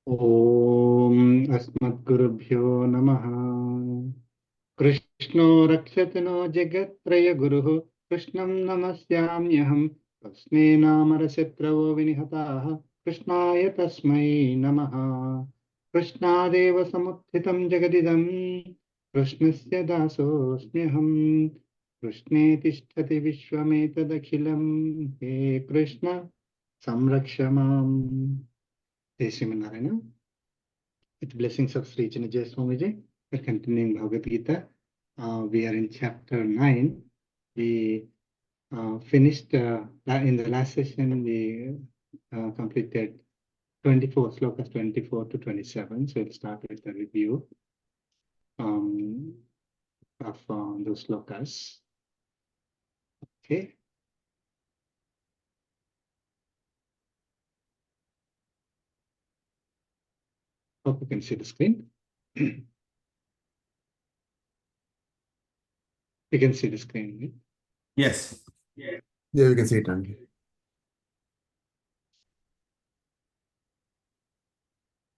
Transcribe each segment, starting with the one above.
ॐ अस्मद्गुरुभ्यो नमः। कृष्णो रक्षति नो जगत्त्रयगुरुः कृष्णं नमस्याम्यहम्। तस्मै नामरशत्रवो विनिहताः कृष्णाय तस्मै नमः। कृष्णादेव समुत्थितं जगदिदं कृष्णस्य दासोऽस्म्यहम्। कृष्णे तिष्ठति विश्वमेतदखिलं हे कृष्ण संरक्ष माम्। जय Sriman Narayana. With blessings of Sri Chinmaya Swamiji, we're continuing Bhagavad Gita. We are in chapter 9. We finished in the last session, we completed 24 slokas, 24 to 27. So we'll start with the review of those slokas. Okay. Hope you can see the screen. You can see the screen, right? Yes. Yeah, we can see it, Andy.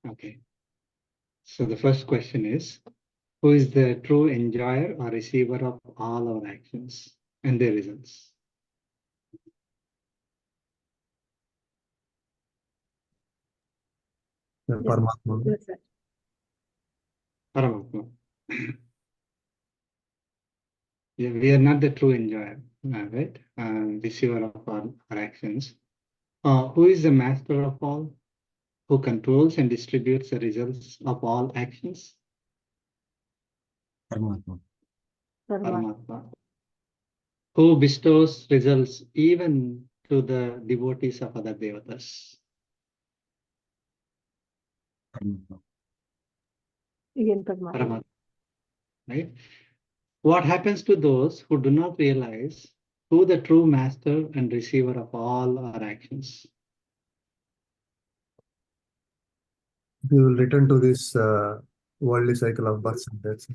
Okay. So the first question is, who is the true enjoyer or receiver of all our actions and their results? Paramatma. Yes, sir. Paramatma. Yeah, we are not the true enjoyer, right? Receiver of all our actions. Who is the master of all? Who controls and distributes the results of all actions? Paramatma. Paramatma. Who bestows results even to the devotees of other devatas? Paramatma. Again, Paramatma. Paramatma. Right? What happens to those who do not realize who the true master and receiver of all our actions? We will return to this worldly cycle of births and deaths.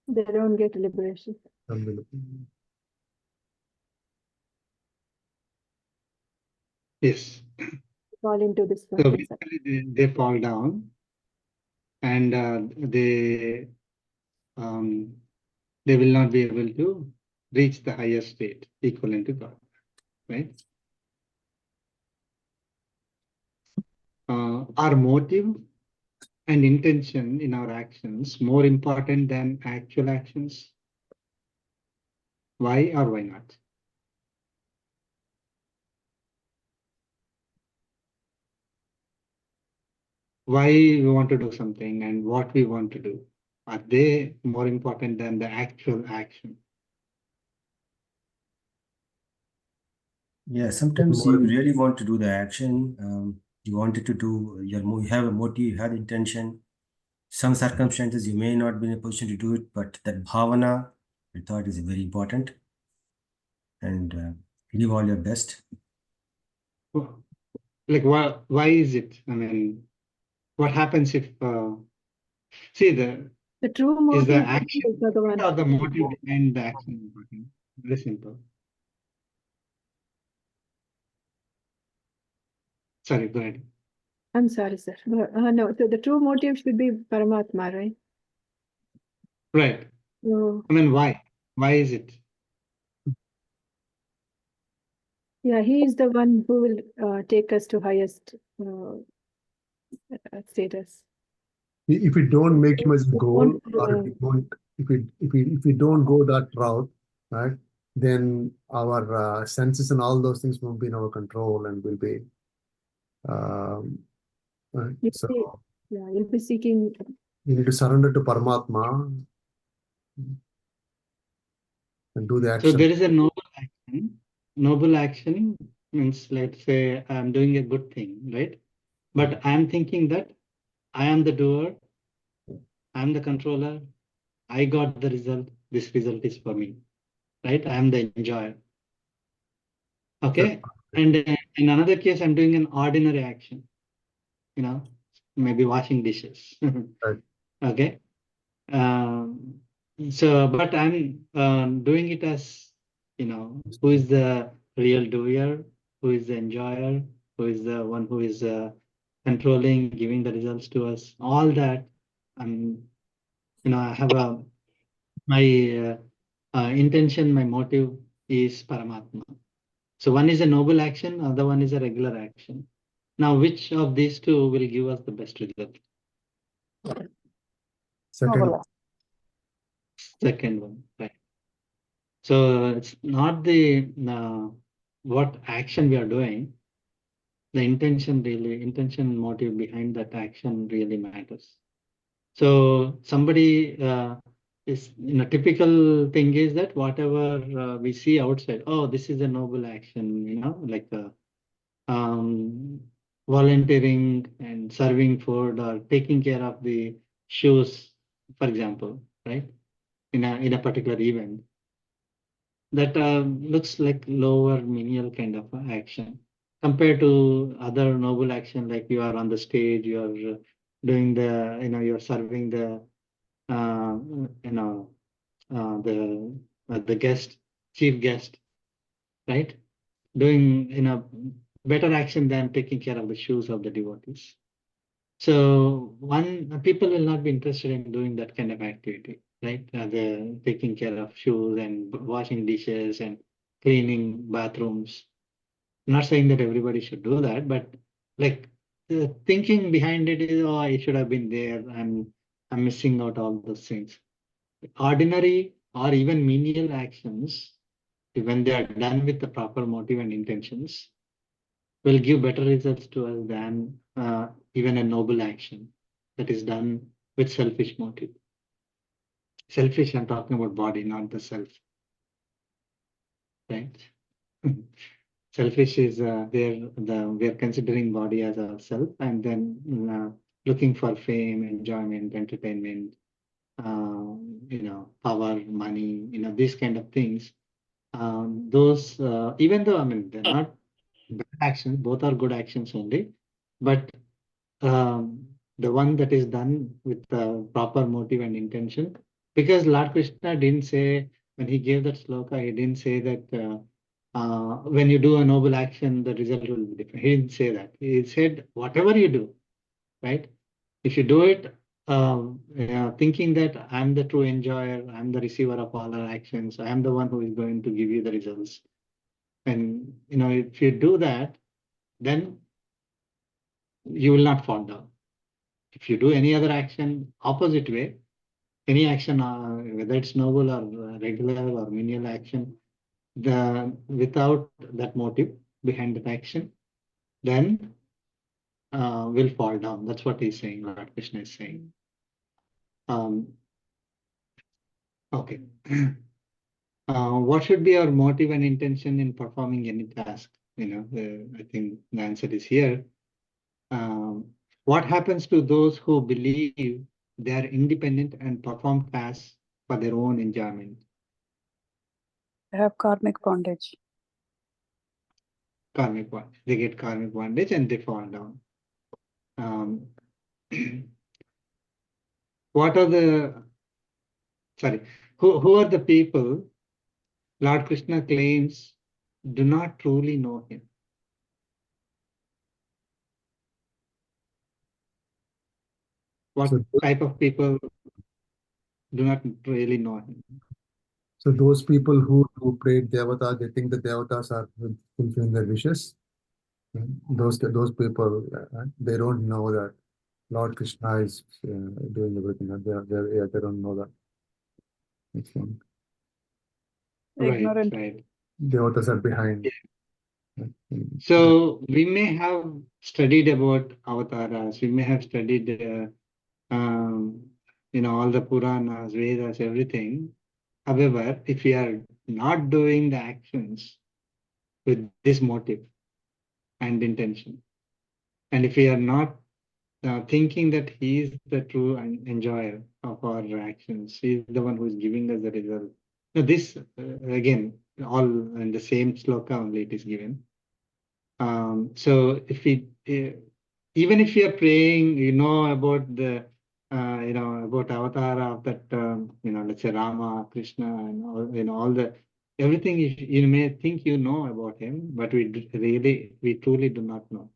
They don't get liberation. Yes. Fall into this So one. basically they fall down and they will not be able to reach the higher state equivalent to God, right? Our motive and intention in our actions more important than actual actions? Why or why not? Why we want to do something and what we want to do, are they more important than the actual action? Yeah, sometimes you really want to do the action. You wanted to do you have a motive, you have intention. Some circumstances you may not be in a position to do it, but that bhavana, I thought, is very important. And give all your best. Like why is it? I mean, what happens if see the true motive is the action is Bhagavan. or the motive behind the action important? Very simple. Sorry, go ahead. I'm sorry, sir. No, so the true motive should be Paramatma, right? Right. No. I mean, why? Why is it? Yeah, he is the one who will take us to highest status. If we don't make him as a goal, or if we don't go that route, right, then our senses and all those things won't be in our control and will be. Right? So you'll be seeking. You need to surrender to Paramatma and do the action. So there is a noble action. Noble action means, let's say I'm doing a good thing, right? But I'm thinking that I am the doer, I'm the controller, I got the result, this result is for me, right? I am the enjoyer. Okay. And in another case, I'm doing an ordinary action, maybe washing dishes. Right. Okay. But I'm doing it as, who is the real doer, who is the enjoyer, who is the one who is controlling, giving the results to us, all that. I have my intention, my motive is Paramatma. So one is a noble action, other one is a regular action. Now, which of these two will give us the best result? Second, Second one, right? So it's not the what action we are doing. The intention and motive behind that action really matters. So somebody typical thing is that whatever we see outside, oh, this is a noble action, like volunteering and serving food or taking care of the shoes, for example, right? In a particular event, that looks like lower menial kind of action compared to other noble action, like you are on the stage, you are doing the, you're serving the, the guest, chief guest, right? Doing, better action than taking care of the shoes of the devotees. So people will not be interested in doing that kind of activity, right? The taking care of shoes and washing dishes and cleaning bathrooms. I'm not saying that everybody should do that, but like the thinking behind it is, oh, I should have been there. I'm missing out all those things. Ordinary or even menial actions, when they are done with the proper motive and intentions, will give better results to us than even a noble action that is done with selfish motive. Selfish, I'm talking about body, not the self, right? Selfish is we are considering body as our self, and then looking for fame, enjoyment, entertainment, power, money, these kind of things. Those, even though they're not bad actions, both are good actions only, but the one that is done with the proper motive and intention, because Lord Krishna didn't say, when he gave that sloka, he didn't say that when you do a noble action, the result will be different. He didn't say that. He said, whatever you do, right? If you do it thinking that I'm the true enjoyer, I'm the receiver of all our actions, I am the one who is going to give you the results. And, if you do that, then you will not fall down. If you do any other action opposite way, any action, whether it's noble or regular or menial action, without that motive behind that action, then will fall down. That's what he's saying, Lord Krishna is saying. Okay. What should be our motive and intention in performing any task? I think the answer is here. What happens to those who believe they are independent and perform tasks for their own enjoyment? They have karmic bondage. Karmic bondage. They get karmic bondage and they fall down. What are the, who are the people Lord Krishna claims do not truly know him? What type of people do not really know him? so those people who pray Devata, they think the Devatas are fulfilling their wishes. Those people, they don't know that Lord Krishna is doing everything. They don't know that. That's one. Ignorant. Right. Devatas are behind. So we may have studied about avatars, we may have studied all the Puranas, Vedas, everything. However, if we are not doing the actions with this motive and intention, and if we are not thinking that he is the true enjoyer of our actions, he is the one who is giving us the result. Now this, again, all in the same sloka only it is given. So if we, even if you are praying, about the, about avatar of that, let's say Rama, Krishna, and all, everything you may think about him, but we truly do not know.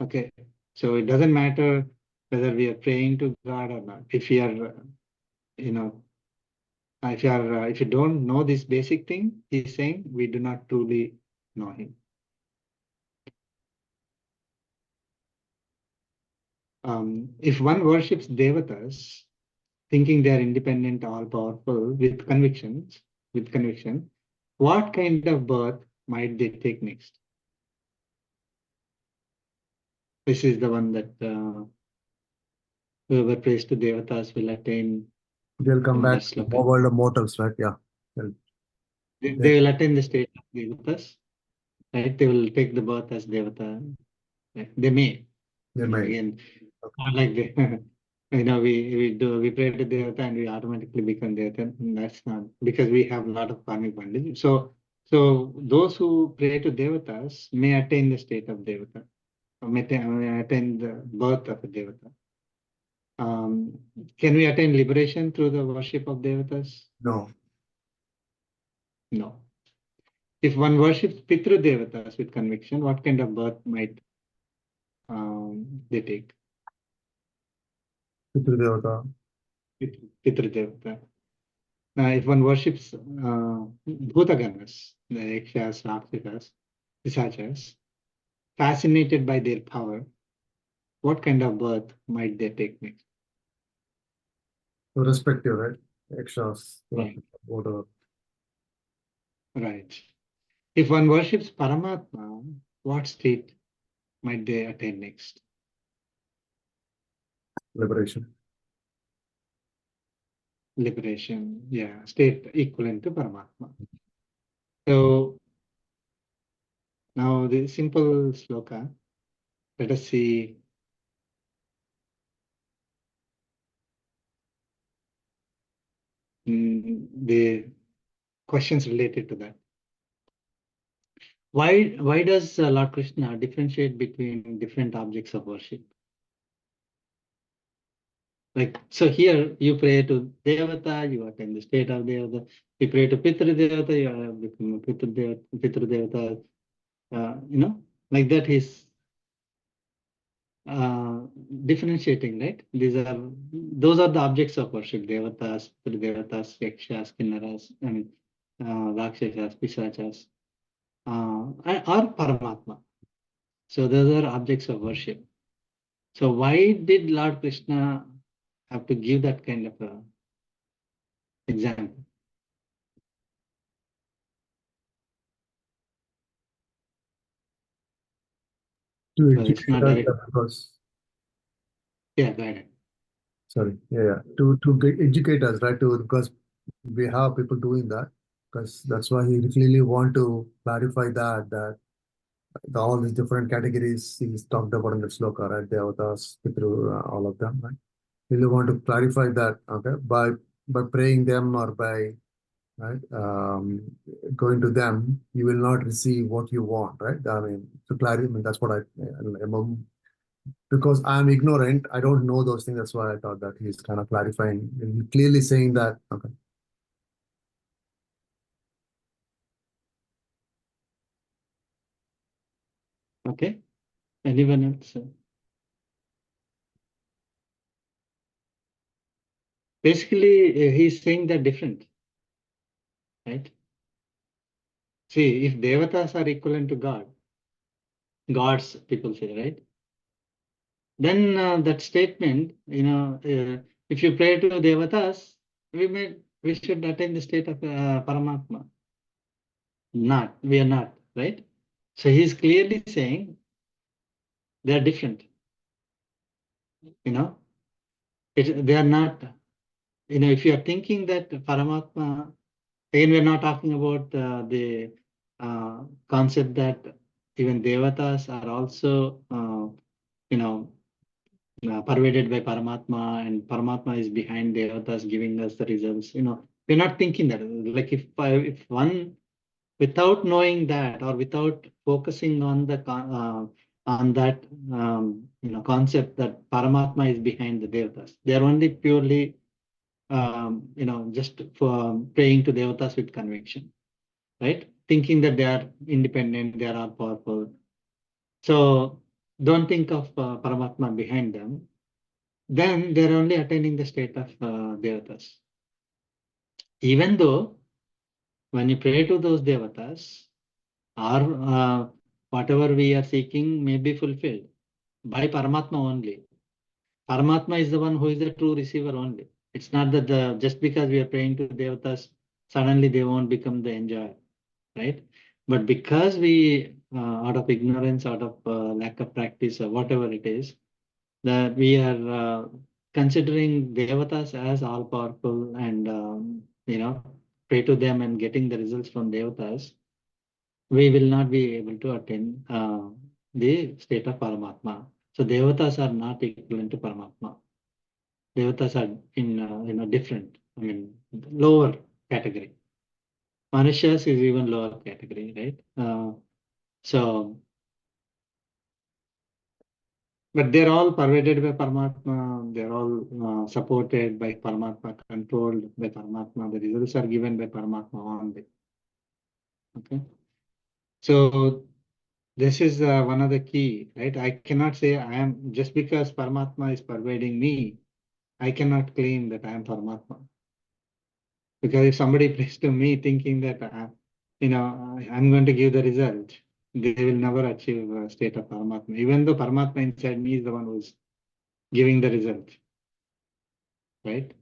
Okay, so it doesn't matter whether we are praying to God or not. If you are, if you don't know this basic thing, he's saying we do not truly know him. If one worships devatas, thinking they are independent, all powerful, with conviction, what kind of birth might they take next? This is the one that whoever prays to devatas will attain. They'll come back That's to the sloka. world of mortals, right? Yeah. They will attain the state of devatas, right? They will take the birth as devata. They may. They may. Again, not like the, we pray to devata and we automatically become devata. That's not, because we have a lot of karmic bondage. So those who pray to devatas may attain the state of devata, or may attain the birth of a devata. Can we attain liberation through the worship of devatas? No. No. If one worships Pitru Devatas with conviction, what kind of birth might they take? Pitru Devata. Pitru Devata. Now, if one worships Bhutaganas, the Yakshas, Rakshasas, Pisachas, fascinated by their power, what kind of birth might they take next? Respective, right? Extras. Right. Whatever. Right. If one worships Paramatma, what state might they attain next? Liberation. Liberation, yeah, state equivalent to Paramatma. So now the simple sloka, let us see the questions related to that. Why does Lord Krishna differentiate between different objects of worship? Like, so here you pray to Devata, you attain the state of Devata. You pray to Pitru Devata, you become a Pitru Devata. Like that he's differentiating, right? Those are the objects of worship: Devatas, Pitru Devatas, Yakshas, Kinnaras, Rakshasas, Pisachas, or Paramatma. So those are objects of worship. So why did Lord Krishna have to give that kind of a example? To So it's not educate us direct. because, Yeah, go ahead. sorry, yeah. To educate us, right? Because we have people doing that. Because that's why he clearly want to clarify that all these different categories he's talked about in the sloka, right? Devatas, Pitru, all of them, right? Really want to clarify that, okay? By praying them or by going to them, you will not receive what you want, right? I mean, to clarify, I mean, that's what because I'm ignorant, I don't know those things. That's why I thought that he's kind of clarifying, and clearly saying that, okay. Okay. Anyone else? Basically, he's saying that different, right? See, if devatas are equivalent to gods, people say, right? Then that statement, if you pray to devatas, we should attain the state of Paramatma. We are not, right? So he's clearly saying they are different. They are not. If you are thinking that Paramatma, again, we are not talking about the concept that even devatas are also, pervaded by Paramatma, and Paramatma is behind devatas giving us the results. We're not thinking that. Like if one, without knowing that, or without focusing on the on that concept that Paramatma is behind the devatas, they are only purely just for praying to devatas with conviction, right? Thinking that they are independent, they are all powerful. So don't think of Paramatma behind them, then they're only attaining the state of devatas. Even though when you pray to those devatas, or whatever we are seeking may be fulfilled by Paramatma only. Paramatma is the one who is the true receiver only. It's not that just because we are praying to devatas, suddenly they won't become the enjoyer, right? But because we, out of ignorance, out of lack of practice, or whatever it is, that we are considering devatas as all powerful and pray to them and getting the results from devatas, we will not be able to attain the state of Paramatma. So devatas are not equivalent to Paramatma. Devatas are in different, lower category. Manushas is even lower category, right? But they're all pervaded by Paramatma. They're all supported by Paramatma, controlled by Paramatma. The results are given by Paramatma only. Okay. So this is one of the key, right? I cannot say I am, just because Paramatma is pervading me, I cannot claim that I am Paramatma. Because if somebody prays to me thinking that I'm going to give the result, they will never achieve a state of Paramatma. Even though Paramatma inside me is the one who's giving the result, right?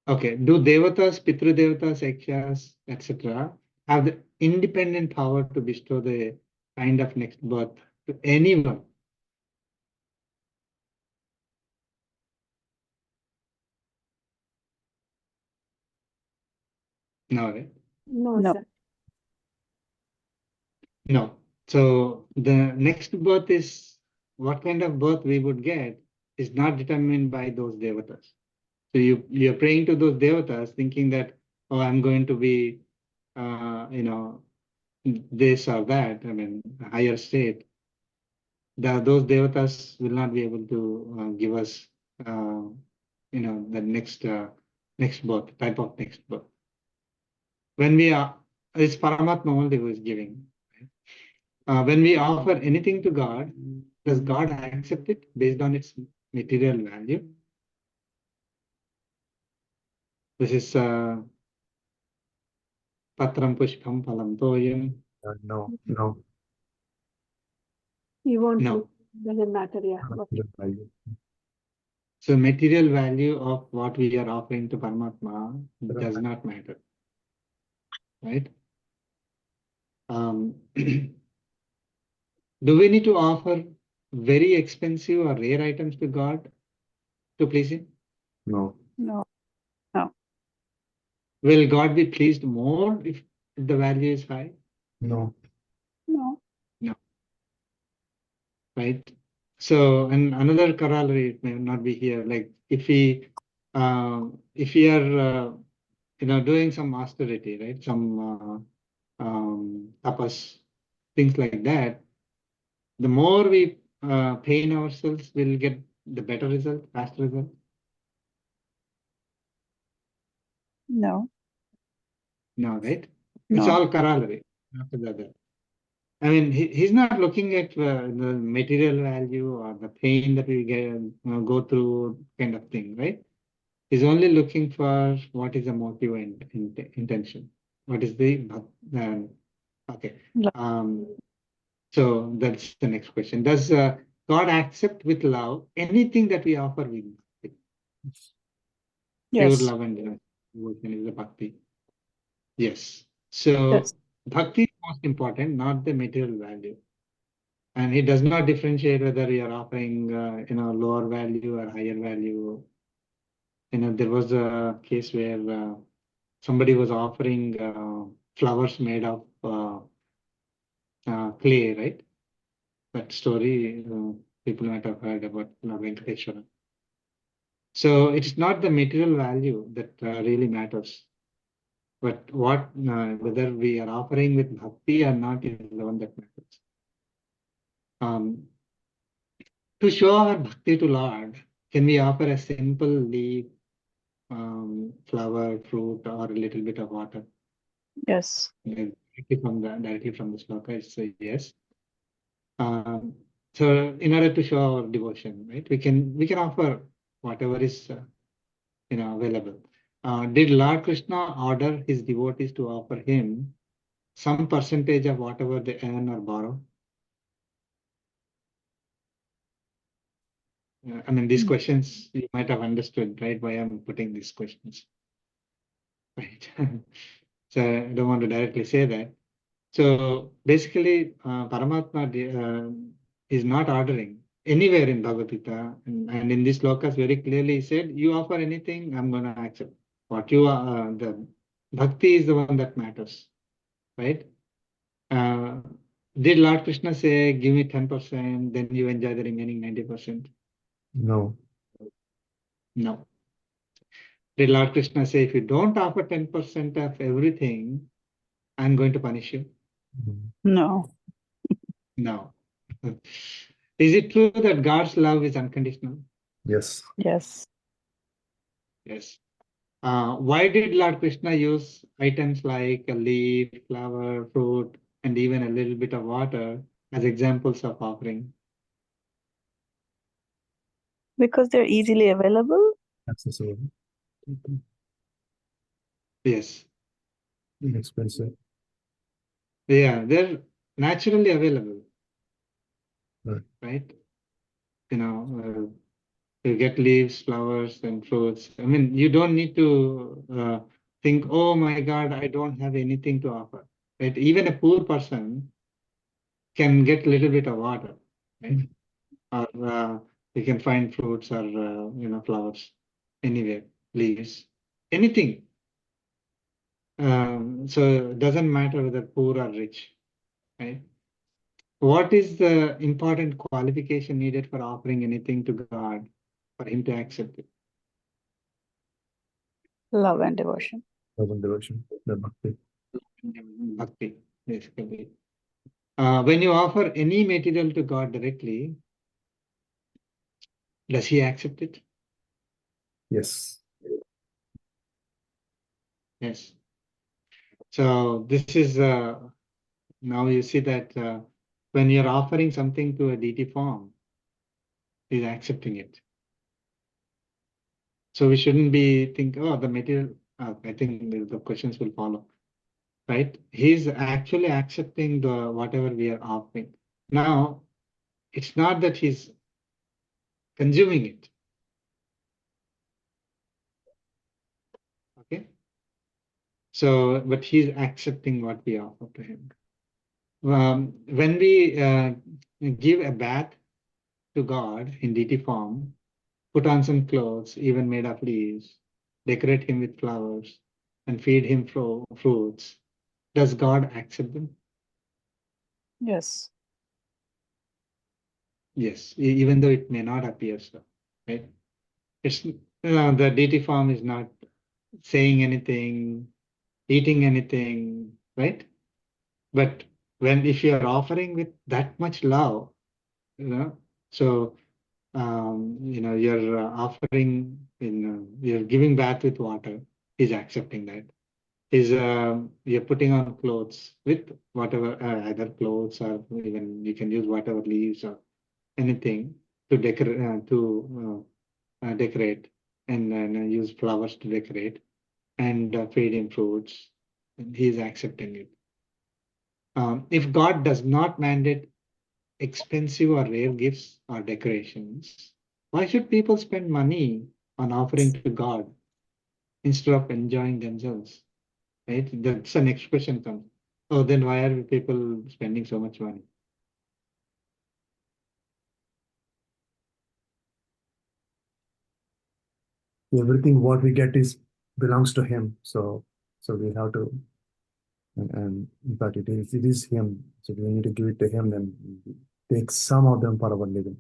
Okay, do devatas, pitru devatas, yakshas, etc. have the independent power to bestow the kind of next birth to anyone? No, right? No, No. sir. No. So the next birth is, what kind of birth we would get is not determined by those devatas. So you're praying to those devatas thinking that, oh, I'm going to be, this or that, a higher state. Those devatas will not be able to give us, the next birth, type of next birth. When we are, it's Paramatma only who is giving. When we offer anything to God, does God accept it based on its material value? This is Patram Pushpam Phalam Toyam. No, no. You won't No. look. Doesn't matter, yeah. Material value. So material value of what we are offering to Paramatma does not matter, right? Do we need to offer very expensive or rare items to God to please Him? No. No. Will God be pleased more if the value is high? No. No. No. Right? So, and another corollary, it may not be here, like if we are doing some austerity, right? Some tapas, things like that, the more we pain ourselves, we'll get the better result, faster result. No. No, right? It's No. all corollary after the other. He's not looking at the material value or the pain that we get, go through, kind of thing, right? He's only looking for what is the motive and intention. What is the okay? Love. So that's the next question. Does God accept with love anything that we offer with bhakti? Pure Yes. love and devotion is the bhakti. Yes. So Yes. bhakti is most important, not the material value. And it does not differentiate whether you are offering, lower value or higher value. There was a case where somebody was offering flowers made of clay, right? That story, people might have heard about Venkateshwara. So it's not the material value that really matters, but whether we are offering with bhakti or not is the one that matters. To show our bhakti to Lord, can we offer a simple leaf flower, fruit, or a little bit of water? Yes. Directly from the sloka, it's a yes. So in order to show our devotion, right, we can offer whatever is available. Did Lord Krishna order his devotees to offer him some percentage of whatever they earn or borrow? I mean, these questions you might have understood, right? Why I'm putting these questions, right? So I don't want to directly say that. So basically, Paramatma is not ordering anywhere in Bhagavad Gita, and in this lokas very clearly said, you offer anything, I'm going to accept. What you are, the bhakti is the one that matters, right? Did Lord Krishna say, give me 10%, then you enjoy the remaining 90%? No. No. Did Lord Krishna say, if you don't offer 10% of everything, I'm going to punish you? No. No. Is it true that God's love is unconditional? Yes. Yes. Yes. Why did Lord Krishna use items like a leaf, flower, fruit, and even a little bit of water as examples of offering? Because they're easily available. Accessible. Yes. Inexpensive. Yeah, they're naturally available, right? You get leaves, flowers, and fruits. I mean, you don't need to think, oh my God, I don't have anything to offer. Right? Even a poor person can get a little bit of water, right? Or you can find fruits or flowers anywhere, leaves, anything. So it doesn't matter whether poor or rich, right? What is the important qualification needed for offering anything to God for Him to accept it? Love and devotion. Love and devotion. The bhakti. Bhakti, basically. When you offer any material to God directly, does He accept it? Yes. Yes. So this is now you see that when you're offering something to a deity form, He's accepting it. So we shouldn't be thinking, oh, the material. I think the questions will follow, right? He's actually accepting the whatever we are offering. Now, it's not that He's consuming it. Okay. So, but He's accepting what we offer to Him. When we give a bath to God in deity form, put on some clothes, even made of leaves, decorate him with flowers, and feed him fruits, does God accept them? Yes. Yes, even though it may not appear so, right? It's the deity form is not saying anything, eating anything, right? But if you are offering with that much love, so you're offering you're giving bath with water. He's accepting that. You're putting on clothes with whatever, either clothes or even you can use whatever leaves or anything to decorate and then use flowers to decorate and feed him fruits. And he's accepting it. If God does not mandate expensive or rare gifts or decorations, why should people spend money on offering to God instead of enjoying themselves? Right? That's the next question comes. Oh, then why are people spending so much money? Everything what we get is belongs to Him. So we have to, and in fact it is Him. So we need to give it to Him, then take some of them for our living.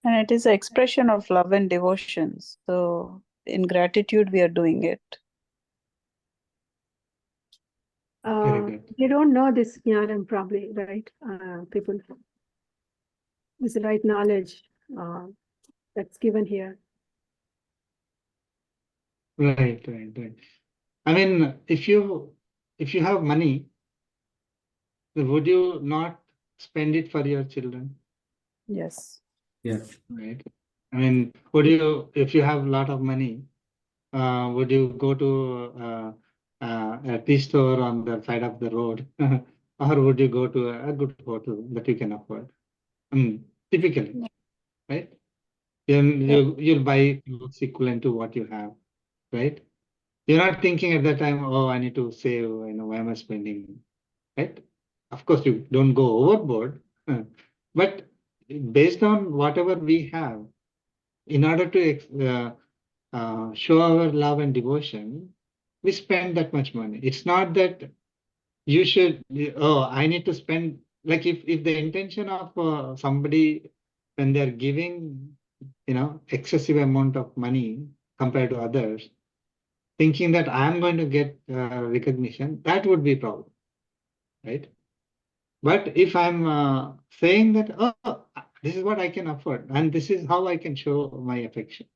And it is an expression of love and devotion. So in gratitude, we are doing it. Very good. You don't know this jnanam probably, right? People, this is the right knowledge that's given here. Right. I mean, if you have money, would you not spend it for your children? Yes. Yeah. Right. I mean, would you, if you have a lot of money, would you go to a tea store on the side of the road, or would you go to a good hotel that you can afford? Typically, right? You'll buy clothes equivalent to what you have, right? You're not thinking at that time, oh, I need to save, why am I spending, right? Of course, you don't go overboard, but based on whatever we have, in order to show our love and devotion, we spend that much money. It's not that you should, oh, I need to spend, like if the intention of somebody when they're giving, excessive amount of money compared to others, thinking that I'm going to get recognition, that would be a problem, right? But if I'm saying that, oh, this is what I can afford, and this is how I can show my affection,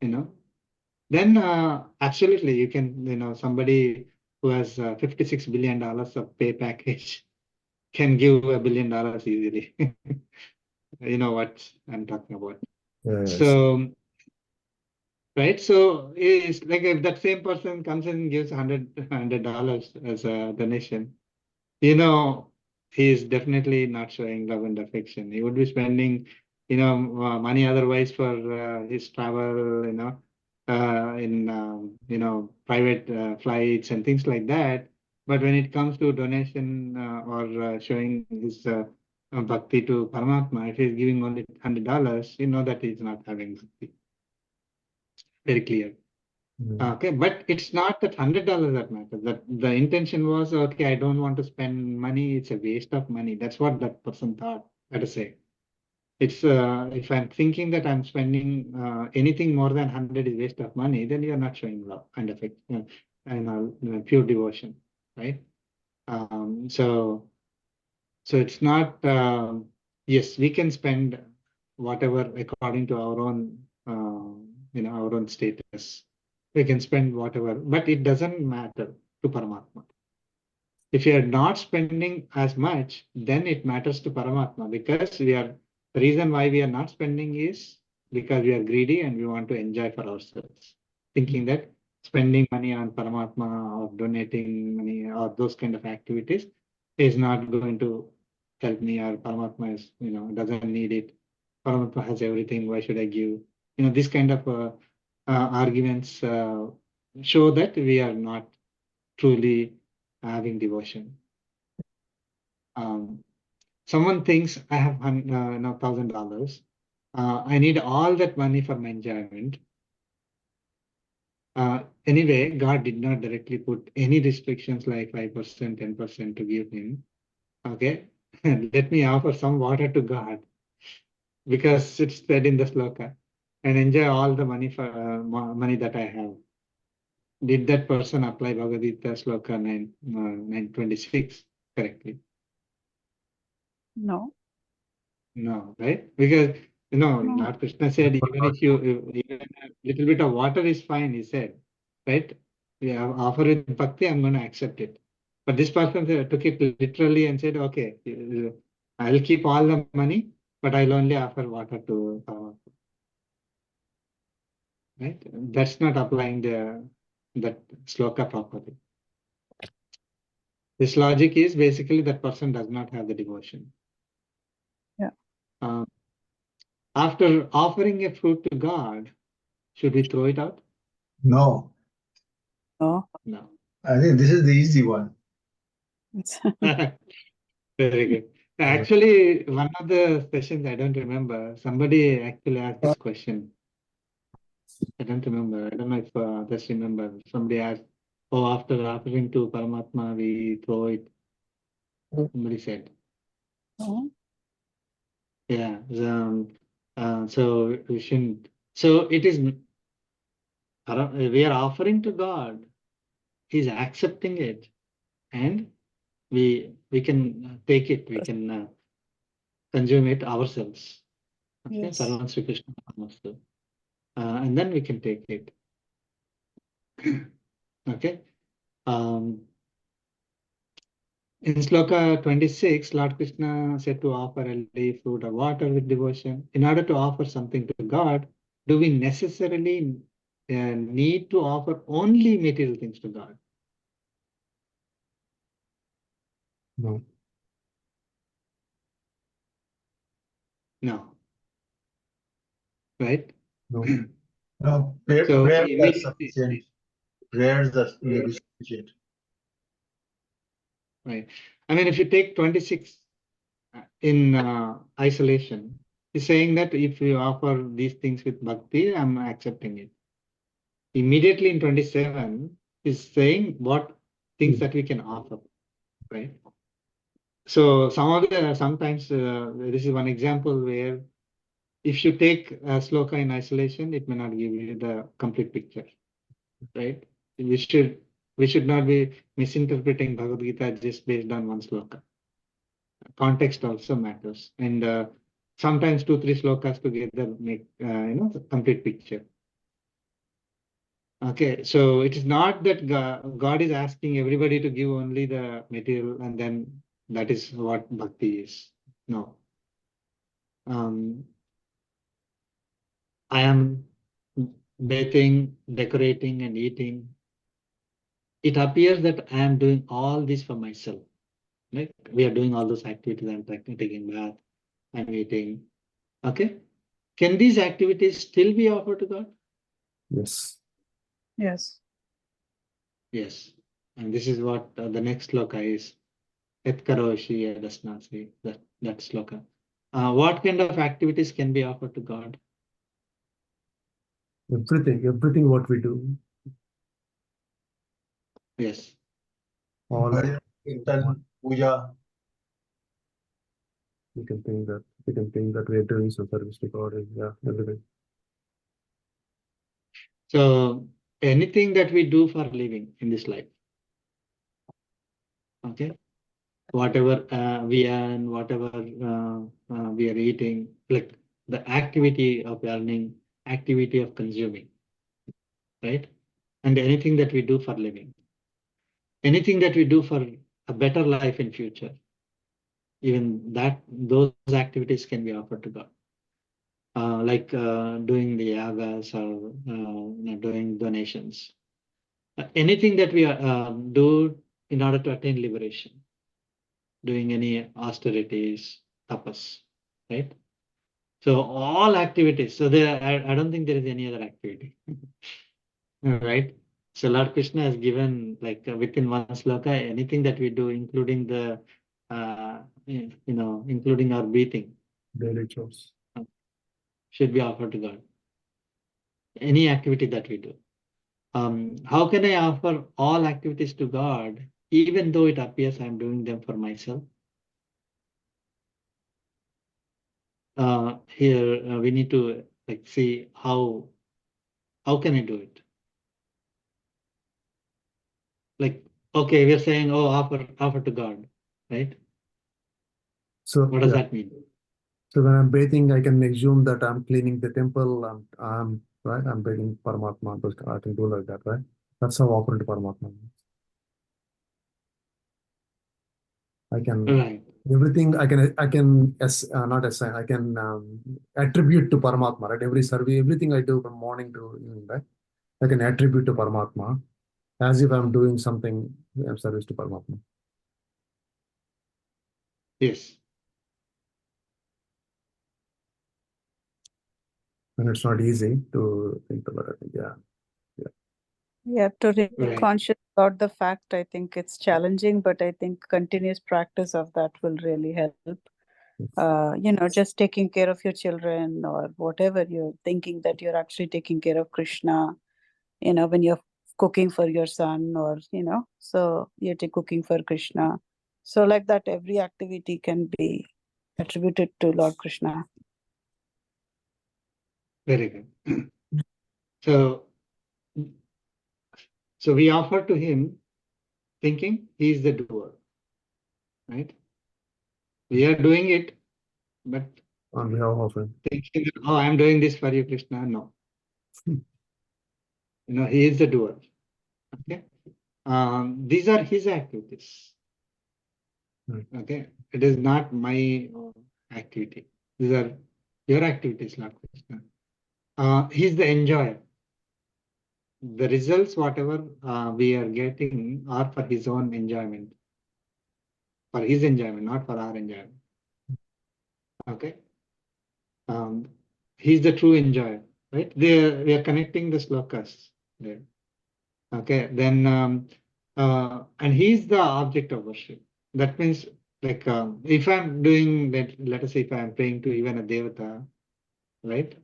then absolutely you can, somebody who has $56 billion of pay package can give $1 billion easily. You know what I'm talking about. Yes. So, right. So it's like if that same person comes and gives $100 as a donation, he is definitely not showing love and affection. He would be spending, money otherwise for his travel, in private flights and things like that. But when it comes to donation or showing his bhakti to Paramatma, if he's giving only $100, you know that he's not having bhakti. Very clear. Okay, but it's not that $100 that matters. That the intention was, okay, I don't want to spend money. It's a waste of money. That's what that person thought. Let us say, it's if I'm thinking that I'm spending anything more than 100 is waste of money, then you are not showing love and affect and pure devotion, right? So it's not. Yes, we can spend whatever according to our own, our own status. We can spend whatever, but it doesn't matter to Paramatma. If you are not spending as much, then it matters to Paramatma because the reason why we are not spending is because we are greedy and we want to enjoy for ourselves, thinking that spending money on Paramatma or donating money or those kind of activities is not going to help me, or Paramatma is, doesn't need it. Paramatma has everything. Why should I give? This kind of arguments show that we are not truly having devotion. Someone thinks I have $1,000. I need all that money for my enjoyment. Anyway, God did not directly put any restrictions like 5%, 10% to give him. Okay, let me offer some water to God because it's said in the sloka, and enjoy all the money for money that I have. Did that person apply Bhagavad Gita sloka 926 correctly? No. No, right? Because No. Lord Krishna said even if even a little bit of water is fine, he said, right? Yeah, offer with bhakti, I'm going to accept it. But this person took it literally and said, okay, I'll keep all the money, but I'll only offer water to right? That's not applying that sloka properly. This logic is basically that person does not have the devotion. Yeah. After offering a fruit to God, should we throw it out? No, No. No. I think this is the easy one. Very good. Actually, one of the sessions, I don't remember, somebody actually asked this question. I don't remember. I don't know if others remember. Somebody asked, oh, after offering to Paramatma, we throw it. Somebody said. No. Yeah. So we shouldn't. So it is, we are offering to God. He's accepting it. And we can take it. We can consume it ourselves. Okay. Yes. Sarvan Sri Krishna Namastu. And then we can take it. Okay. In Sloka 26, Lord Krishna said to offer a leaf, fruit, or water with devotion. In order to offer something to God, do we necessarily need to offer only material things to God? No. No. Right? No. No, So prayers are we, sufficient. Prayers are maybe sufficient. right. I mean, if you take 26 in isolation, he's saying that if you offer these things with bhakti, I'm accepting it. Immediately in 27, he's saying what things that we can offer, right? So sometimes this is one example where if you take a sloka in isolation, it may not give you the complete picture, right? We should not be misinterpreting Bhagavad Gita just based on one sloka. Context also matters, and sometimes 2-3 slokas together make the complete picture. Okay, so it is not that God is asking everybody to give only the material and then that is what bhakti is. No. I am bathing, decorating, and eating. It appears that I am doing all this for myself. Right? We are doing all those activities. I'm taking bath, I'm eating. Okay. Can these activities still be offered to God? Yes. Yes. Yes. And this is what the next sloka is. Et karoshi yadasnasi, that sloka. What kind of activities can be offered to God? Everything what we do, Yes. all Bhajan, Kirtan, puja. we can think that we are doing some service to God, and yeah, everything. So anything that we do for living in this life, okay, whatever we earn, whatever we are eating, like the activity of earning, activity of consuming, right? And anything that we do for living, anything that we do for a better life in future, even those activities can be offered to God. Like doing the yagas or doing donations. Anything that we do in order to attain liberation, doing any austerities, tapas, right? So all activities. So I don't think there is any other activity, right? So Lord Krishna has given like within one sloka, anything that we do, including the, including our breathing, Daily chores. should be offered to God. Any activity that we do. How can I offer all activities to God, even though it appears I'm doing them for myself? Here we need to like see how can I do it? Like, okay, we're saying, oh, offer to God, right? So What does yeah. that mean? So when I'm bathing, I can assume that I'm cleaning the temple. I'm right. I'm bathing Paramatma. I can do like that, right? That's how offering to Paramatma. I can Right. everything. I can not assign. I can attribute to Paramatma, right? Every survey, everything I do from morning to evening, right? I can attribute to Paramatma as if I'm doing something in service to Paramatma. Yes. And it's not easy to think about it. Yeah. You have to be Right. conscious about the fact. I think it's challenging, but I think continuous practice of that will really help. Just taking care of your children or whatever you're thinking that you're actually taking care of Krishna, when you're cooking for your son or, so you're cooking for Krishna. So like that, every activity can be attributed to Lord Krishna. Very good. So we offer to him thinking he is the doer, right? We are doing it, but On behalf of him. thinking that, oh, I'm doing this for you, Krishna. No. He is the doer. Okay. These are his activities. Okay. It is not my activity. These are your activities, Lord Krishna. He's the enjoyer. The results, whatever we are getting, are for his own enjoyment. For his enjoyment, not for our enjoyment. Okay. He's the true enjoyer, right? We are connecting the slokas there. Okay. Then, and he's the object of worship. That means, like, if I'm doing, let us say, if I'm praying to even a devata, right?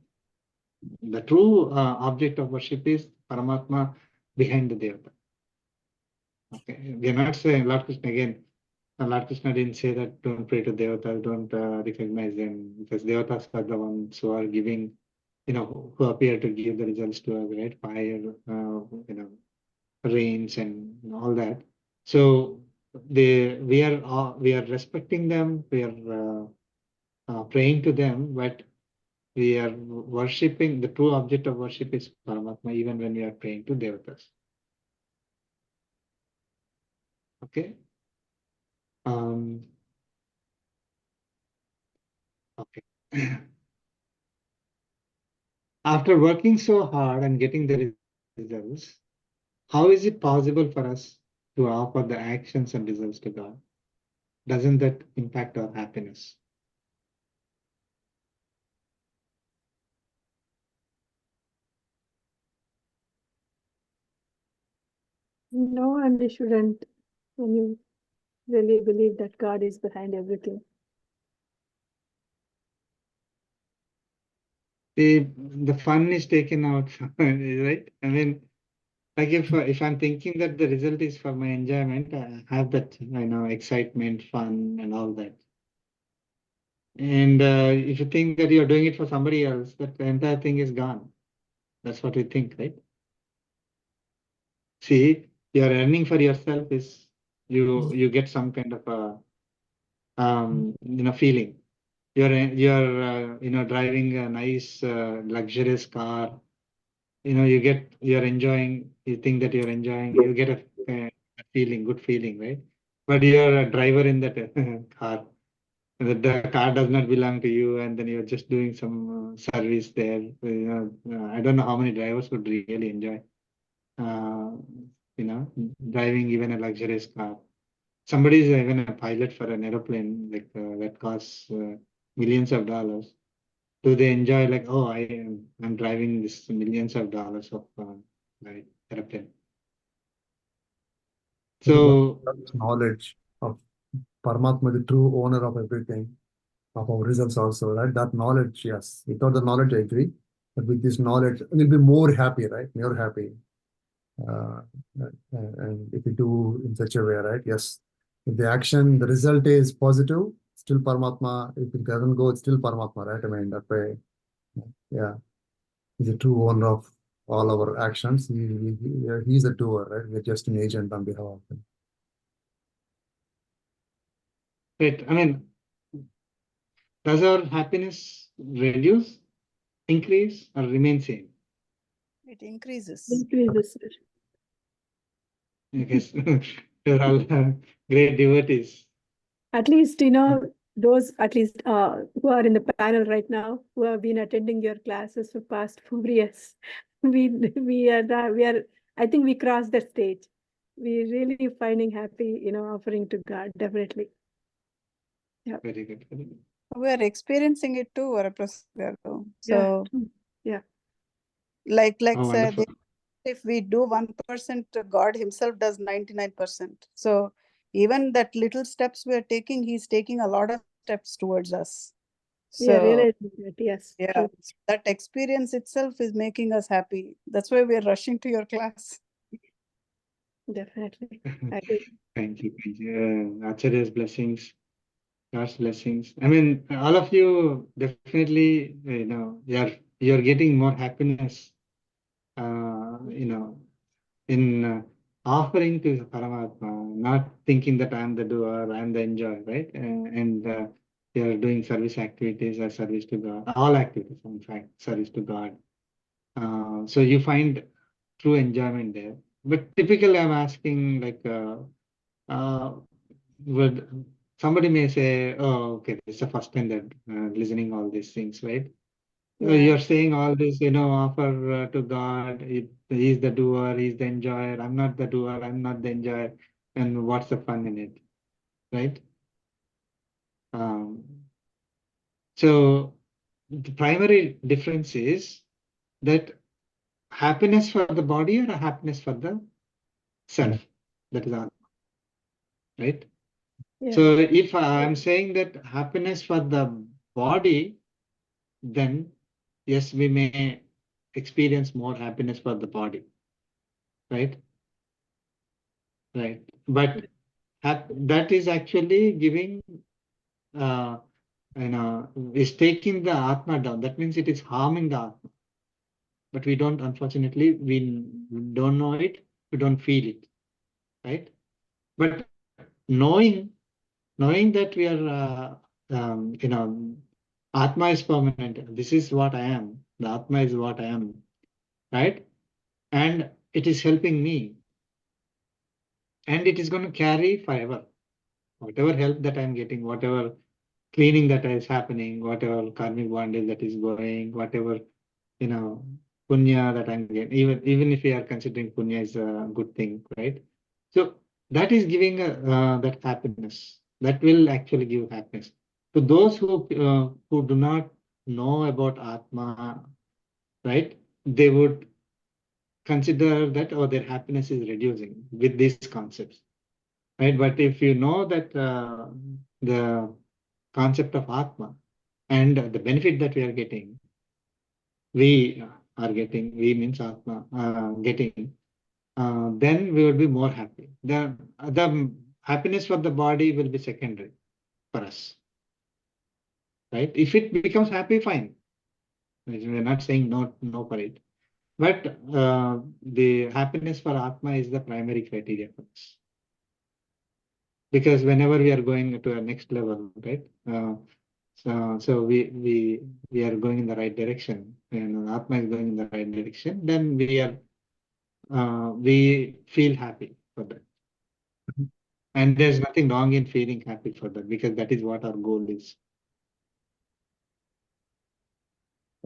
The true object of worship is Paramatma behind the devata. Okay. We are not saying, Lord Krishna again, Lord Krishna didn't say that don't pray to devatas, don't recognize them, because devatas are the ones who are giving, who appear to give the results to us, right? Fire, rains and all that. So we are respecting them, we are praying to them, but we are worshipping. The true object of worship is Paramatma, even when we are praying to devatas. Okay. Okay. After working so hard and getting the results, how is it possible for us to offer the actions and results to God? Doesn't that impact our happiness? No, and you shouldn't when you really believe that God is behind everything. The fun is taken out, right? I mean, like if I'm thinking that the result is for my enjoyment, I have that, excitement, fun, and all that. And if you think that you're doing it for somebody else, that the entire thing is gone. That's what we think, right? See, you're earning for yourself is you get some kind of a feeling. You're driving a nice luxurious car. You're enjoying. You think that you're enjoying. You get a feeling, good feeling, right? But you're a driver in that car. The car does not belong to you, and then you're just doing some service there. I don't know how many drivers would really enjoy, uh, driving even a luxurious car. Somebody is even a pilot for an aeroplane, like that costs millions of dollars. Do they enjoy like, oh, I'm driving this millions of dollars of airplane? So That's knowledge of Paramatma, the true owner of everything, of our results also, right? That knowledge, yes. Without the knowledge, I agree. But with this knowledge, we'll be more happy, right? More happy. And if you do in such a way, right? Yes. If the action, the result is positive, still Paramatma. If it doesn't go, it's still Paramatma, right? I mean, that way, yeah. He's a true owner of all our actions. He's a doer, right? We're just an agent on behalf of him. wait, I mean, does our happiness reduce, increase, or remain same? It increases. Increases. I guess you're all great devotees. At least, those at least who are in the panel right now, who have been attending your classes for past 4 years. I think we crossed that stage. We're really finding happy, offering to God, definitely. Yeah. Very good. Very good. We are experiencing it too, Varaprasad. So, Yeah. like Oh, say, wonderful. if we do 1%, God Himself does 99%. So, even that little steps we are taking, He's taking a lot of steps towards us. We are So, realizing that, yes. yeah, True. that experience itself is making us happy. That's why we are rushing to your class. Definitely. I agree. Thank you. Thank you. Acharya's blessings, God's blessings. I mean, all of you definitely, you're getting more happiness, in offering to Paramatma, not thinking that I'm the doer, I'm the enjoyer, right? And you're doing service activities or service to God, all activities, in fact, service to God. So you find true enjoyment there. but typically I'm asking like, would somebody may say, oh, okay, this is the first time that listening all these things, right? Yeah. You're saying all this, offer to God. He's the doer, he's the enjoyer. I'm not the doer, I'm not the enjoyer. And what's the fun in it, right? So the primary difference is that happiness for the body or a happiness for the self. That is Atma, right? Yeah. So if I'm saying that happiness for the body, then yes, we may experience more happiness for the body, right? Right. But that is actually giving, is taking the Atma down. That means it is harming the Atma. But we don't, unfortunately, we don't know it, we don't feel it, right? But knowing that we are, Atma is permanent. This is what I am. The Atma is what I am, right? And it is helping me. And it is going to carry forever. Whatever help that I'm getting, whatever cleaning that is happening, whatever karmic bondage that is going, whatever, punya that I'm getting, even if we are considering punya is a good thing, right? So that is giving that happiness. That will actually give happiness. To those who do not know about Atma, right? They would consider that, oh, their happiness is reducing with these concepts, right? But if you know that the concept of Atma and the benefit that we we means Atma, getting, then we will be more happy. The happiness for the body will be secondary for us, right? If it becomes happy, fine. We're not saying no for it. But the happiness for Atma is the primary criteria for us. Because whenever we are going to a next level, right? So we are going in the right direction, and Atma is going in the right direction. Then we feel happy for that, and there's nothing wrong in feeling happy for that because that is what our goal is.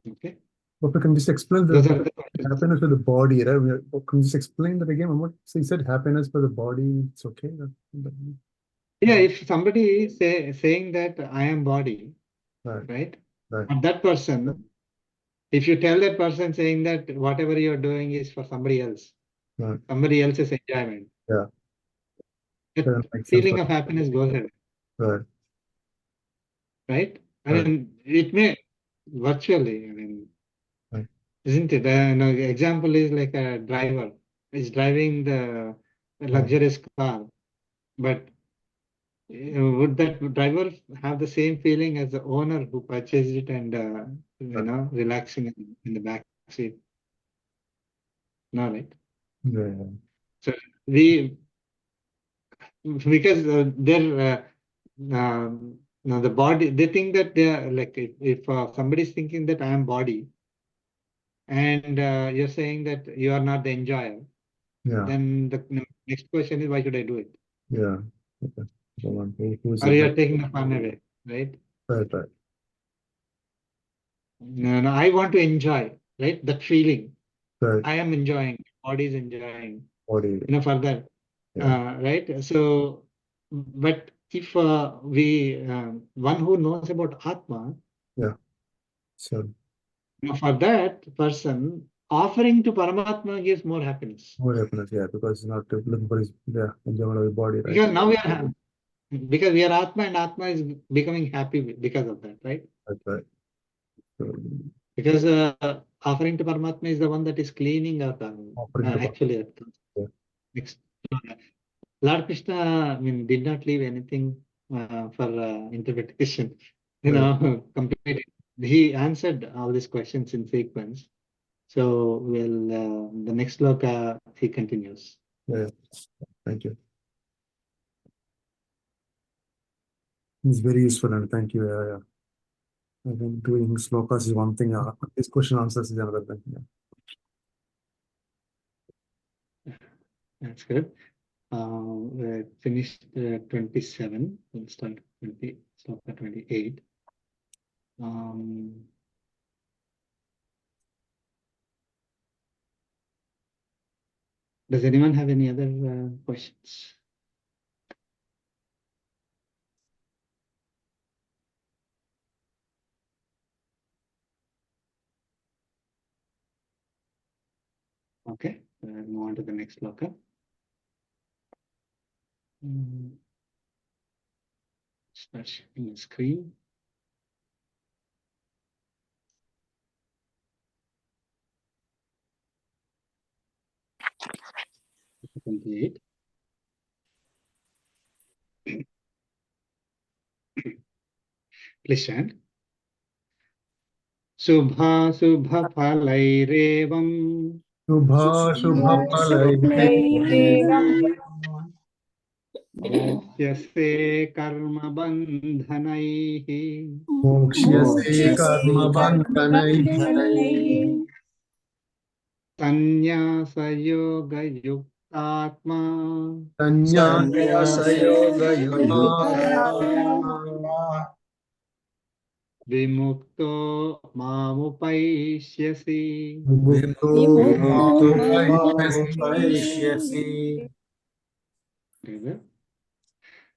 Okay. But can you just explain Those the are the questions. happiness for the body, right? Can you just explain that again? So you said happiness for the body, it's okay. Yeah, if somebody is saying that I am body, Right, right? right, And that person, if you tell that person saying that whatever you're doing is for somebody else, right. somebody else's enjoyment, Yeah, that that makes sense. feeling of happiness goes away, Right, right? I right, mean, it may virtually, I mean, right. isn't it? Example is like a driver is driving the luxurious car, but would that driver have the same feeling as the owner who purchased it and relaxing in the back seat? No, right? Yeah, yeah. So we because now the body, they think that they are like if somebody is thinking that I am body and you're saying that you are not the enjoyer, Yeah, then the next question is why should I do it? yeah. Okay. The one who's Or it? you are taking the fun away, right? Right, right. No, I want to enjoy, right? That feeling. Right. I am enjoying, body is enjoying, Body. further, Yeah, right? So, but if one who knows about Atma, yeah. So for that person, offering to Paramatma gives more happiness. more happiness, yeah, because it's not looking for his enjoyment of the body, right? Because now because we are Atma and Atma is becoming happy because of that, right? Right, right. So, Because offering to Paramatma is the one that is cleaning our karma. offering to Actually, yeah. next. Lord Krishna, I mean, did not leave anything for interpretation. Completely. He answered all these questions in sequence. So, the next sloka he continues. Yeah. Thank you. It's very useful and thank you. Yeah, yeah. I think doing slokas is one thing. This question answers is another thing. Yeah. That's good. We finished 27. We'll start 20, stop at 28. Does anyone have any other questions? Okay, move on to the next locker. Start sharing the screen. Complete. Please stand. Subha Subha Falairevam Shubha Shubha Mokshyase Karma Bandhanaihi Mokshyase Karma Bandhanai Sannyasa Yoga Yuktatma Sanyasa Yoga Vimukto Mamupaishyasi.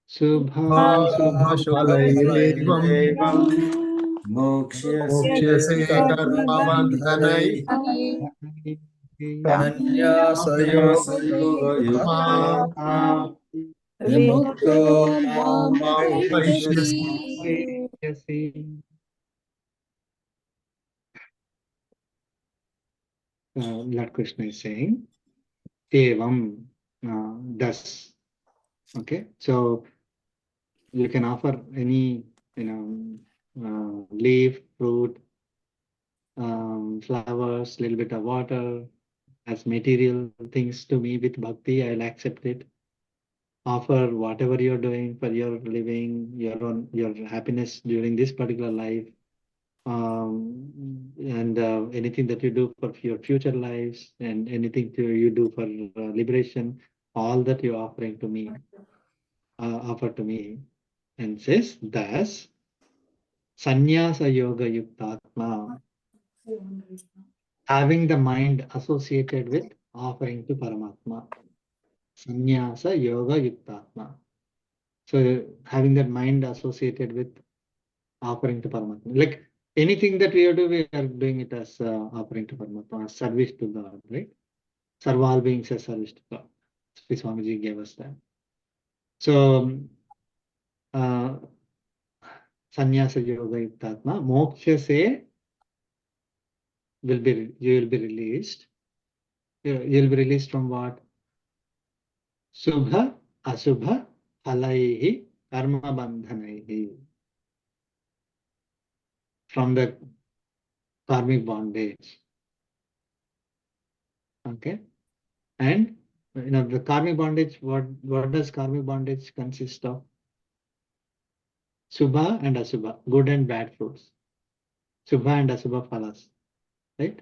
Subha Subha Mokshase Karma Bandhanai Lord Krishna is saying, Evam, thus. Okay, so you can offer any, leaf, fruit, flowers, little bit of water as material things to me with bhakti. I'll accept it. Offer whatever you're doing for your living, your happiness during this particular life, and anything that you do for your future lives, and anything you do for liberation, all that you're offering to me, offer to me, and says thus, Sannyasa Yoga Yuktatma, having the mind associated with offering to Paramatma. Sannyasa Yoga Yuktatma. So having that mind associated with offering to Paramatma. Like anything that we are doing it as offering to Paramatma, as service to God, right? Serve all beings as service to God. Sri Swamiji gave us that. So Sannyasa Yoga Yuktatma, Moksha se you will be released. You'll be released from what? Subha Asubha Phalaihi Karma Bandhanaihi. From the karmic bondage. Okay. And the karmic bondage, what does karmic bondage consist of? Subha and Asubha, good and bad fruits. Subha and Asubha phalas. Right?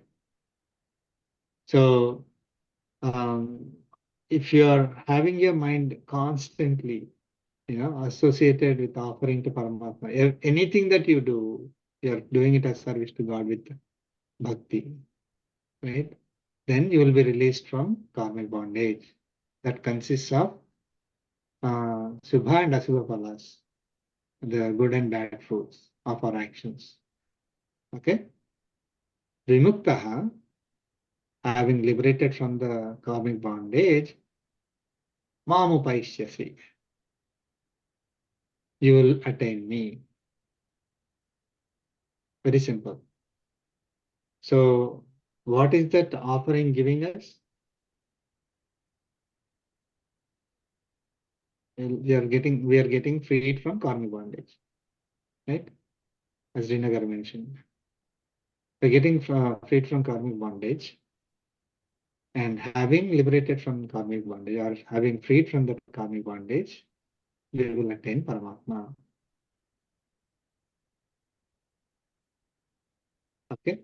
So if you are having your mind constantly, associated with offering to Paramatma, anything that you do, you're doing it as service to God with bhakti, right? Then you will be released from karmic bondage that consists of Subha and Asubha phalas, the good and bad fruits of our actions. Okay? Vimuktaha, having liberated from the karmic bondage, Mamupaishyasi, you will attain me. Very simple. So, what is that offering giving us? We are getting freed from karmic bondage, right? As Rinagar mentioned, we're getting freed from karmic bondage, and having liberated from karmic bondage or having freed from the karmic bondage, we will attain Paramatma. Okay.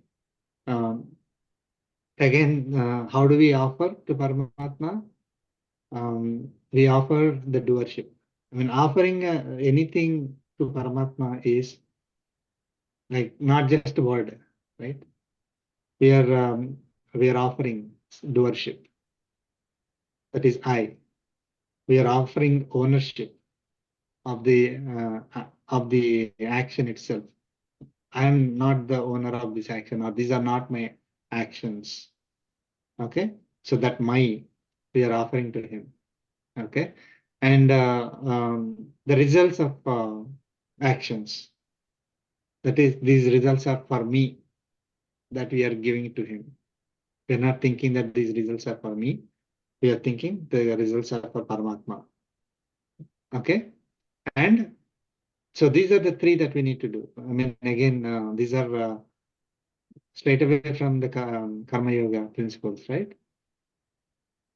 Again, how do we offer to Paramatma? we offer the doership. I mean, offering anything to Paramatma is like not just a word, right? We are offering doership. That is I. We are offering ownership of the action itself. I am not the owner of this action, or these are not my actions. Okay, so that we are offering to him. Okay, and the results of actions. That is, these results are for me, that we are giving it to him. We are not thinking that these results are for me. We are thinking the results are for Paramatma. Okay, and so these are the three that we need to do. I mean, again, these are straight away from the Karma Yoga principles, right?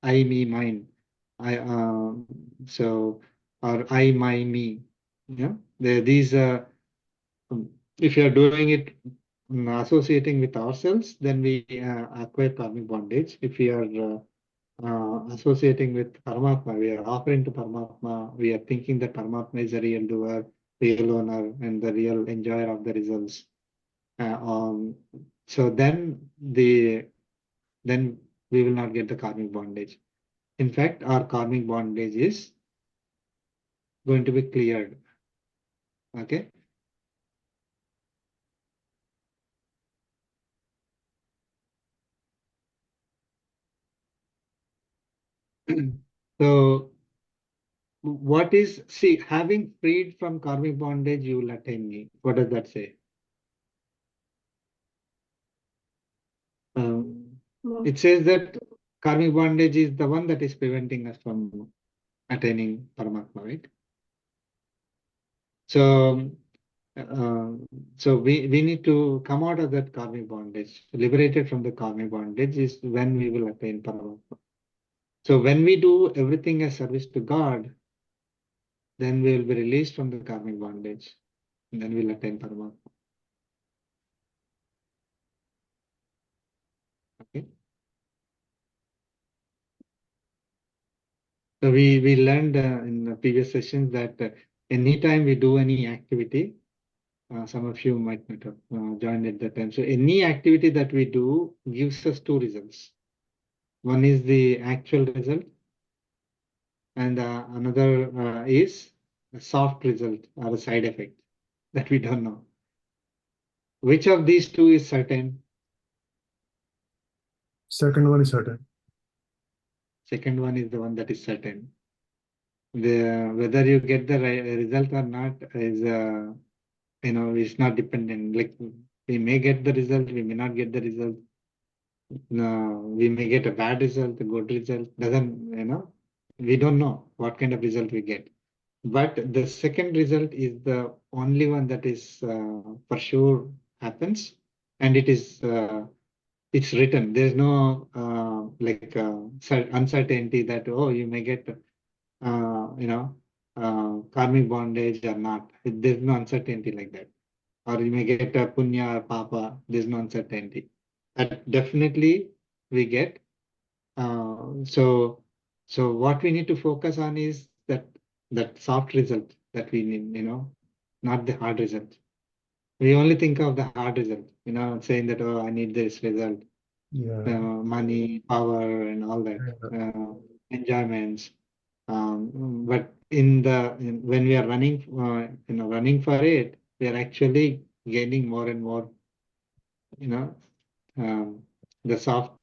I, me, mine. So, or I, my, me. Yeah, these. If you are doing it, associating with ourselves, then we acquire karmic bondage. If we are associating with Paramatma, we are offering to Paramatma, we are thinking that Paramatma is a real doer, real owner, and the real enjoyer of the results. So then we will not get the karmic bondage. In fact, our karmic bondage is going to be cleared. Okay. So what is, see, having freed from karmic bondage, you will attain me. What does that say? It says that karmic bondage is the one that is preventing us from attaining Paramatma, right? So, we need to come out of that karmic bondage. Liberated from the karmic bondage is when we will attain Paramatma. So when we do everything as service to God, then we will be released from the karmic bondage, and then we'll attain Paramatma. Okay. So we learned in the previous sessions that anytime we do any activity, some of you might not have joined at that time. So any activity that we do gives us two results. One is the actual result, and another is a soft result or a side effect that we don't know. Which of these two is certain? Second one is certain. Second one is the one that is certain. Whether you get the result or not is it's not dependent. Like we may get the result, we may not get the result. We may get a bad result, a good result. We don't know what kind of result we get. But the second result is the only one that is for sure happens, and it's written. There's no uncertainty that you may get karmic bondage or not. There's no uncertainty like that. Or you may get a punya or papa. There's no uncertainty. That definitely we get. So what we need to focus on is that soft result that we need, not the hard result. We only think of the hard result, saying that, I need this result, money, power, and all that, enjoyments. But when we are running for it, we are actually gaining more and more, the soft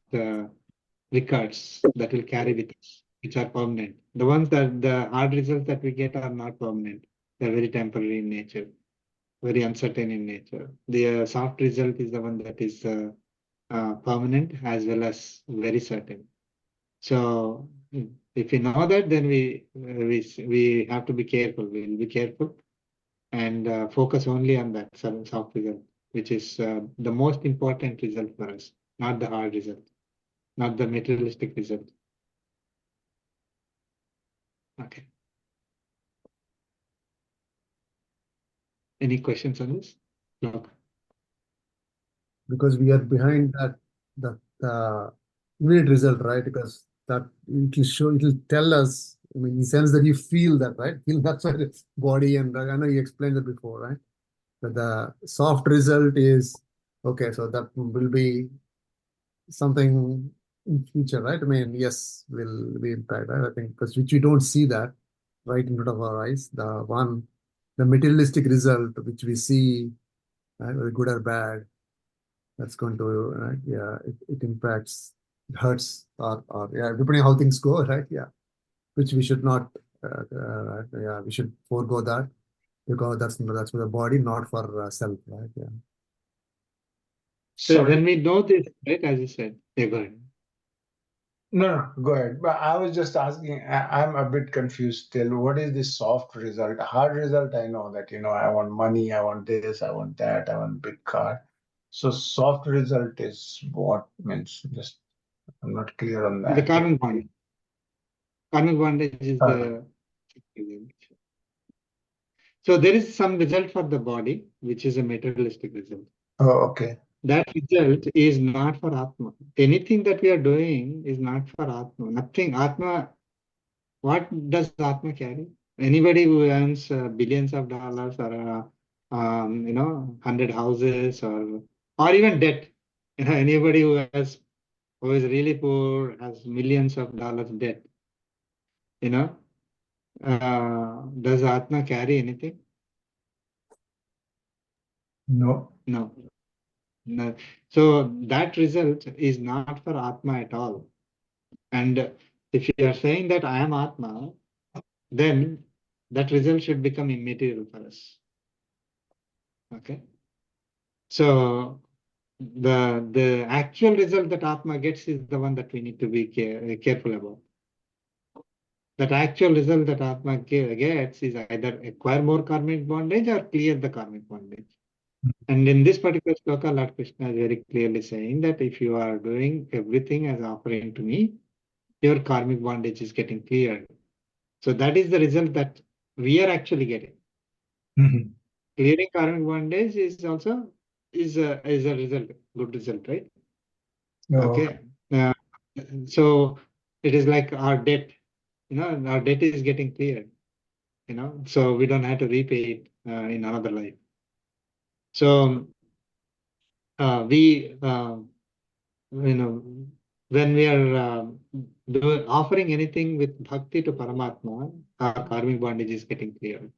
records that will carry with us, which are permanent. The hard results that we get are not permanent. They're very temporary in nature, very uncertain in nature. The soft result is the one that is permanent as well as very certain. So if we know that, then we have to be careful. We'll be careful and focus only on that soft result, which is the most important result for us, not the hard result, not the materialistic result. Okay. Any questions on this? No. Because we are behind that immediate result, right? Because that it will show, it will tell us, I mean, in the sense that you feel that, right? Feel that's why the body, and I know you explained it before, right? That the soft result is, okay, so that will be something in future, right? I mean, yes, will be impact, right? I think, because which we don't see that right in front of our eyes. The materialistic result which we see, right, whether good or bad, that's going to, yeah, it impacts, it hurts, or yeah, depending on how things go, right? Yeah, which we should not, yeah, we should forego that, because that's for the body, not for self, right? Yeah. So Sorry. when we know this, right, as you said, yeah, go ahead. No, go ahead. But I was just asking, I'm a bit confused still. What is the soft result? Hard result, I know that, I want money, I want this, I want that, I want big car. So soft result is what means? Just I'm not clear on The that. karmic bondage. Karmic bondage is the. So there is some result for the body, which is a materialistic result. Oh, okay. That result is not for Atma. Anything that we are doing is not for Atma. Nothing. Atma, what does Atma carry? Anybody who earns billions of dollars, or 100 houses, or even debt. Anybody who is really poor, has millions of dollars debt. Does Atma carry anything? No. No. No. So that result is not for Atma at all. And if you are saying that I am Atma, then that result should become immaterial for us. Okay. So the actual result that Atma gets is the one that we need to be careful about. That actual result that Atma gets is either acquire more karmic bondage or clear the karmic bondage. And in this particular sloka, Lord Krishna is very clearly saying that if you are doing everything as offering to me, your karmic bondage is getting cleared. So that is the result that we are actually getting. Mhm. Clearing karmic bondage is also is a result, good result, right? Oh, Okay. So it is like our debt, our debt is getting cleared, so we don't have to repay it in another life. So we when we are offering anything with bhakti to Paramatma, our karmic bondage is getting cleared.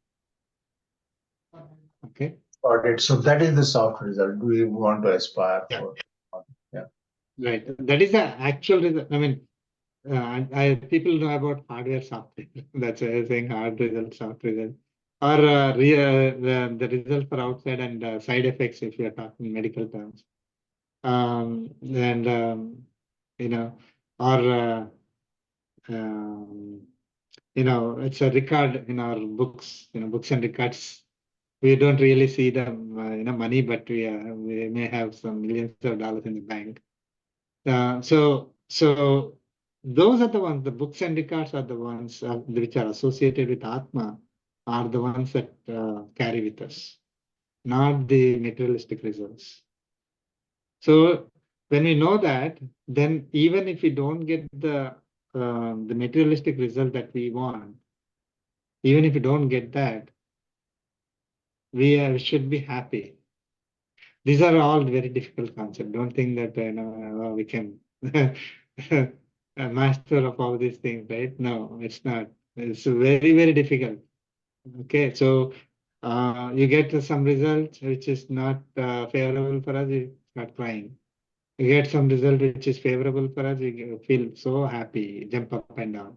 Okay. got it. So that is the soft result we want to aspire for. Yeah. Right. That is the actual result. I mean, people know about hardware, software. That's why I'm saying hard result, soft result, or the result for outside and side effects if you are talking medical terms. And or it's a record in our books, books and records. We don't really see the money, but we may have some millions of dollars in the bank. So those are the ones, the books and records are the ones which are associated with Atma, are the ones that carry with us, not the materialistic results. So when we know that, then even if we don't get the materialistic result that we want, even if we don't get that, we should be happy. These are all very difficult concepts. Don't think that we can a master of all these things, right? No, it's not. It's very, very difficult. Okay, so you get some results which is not favorable for us, you start crying. You get some result which is favorable for us, you feel so happy, jump up and down.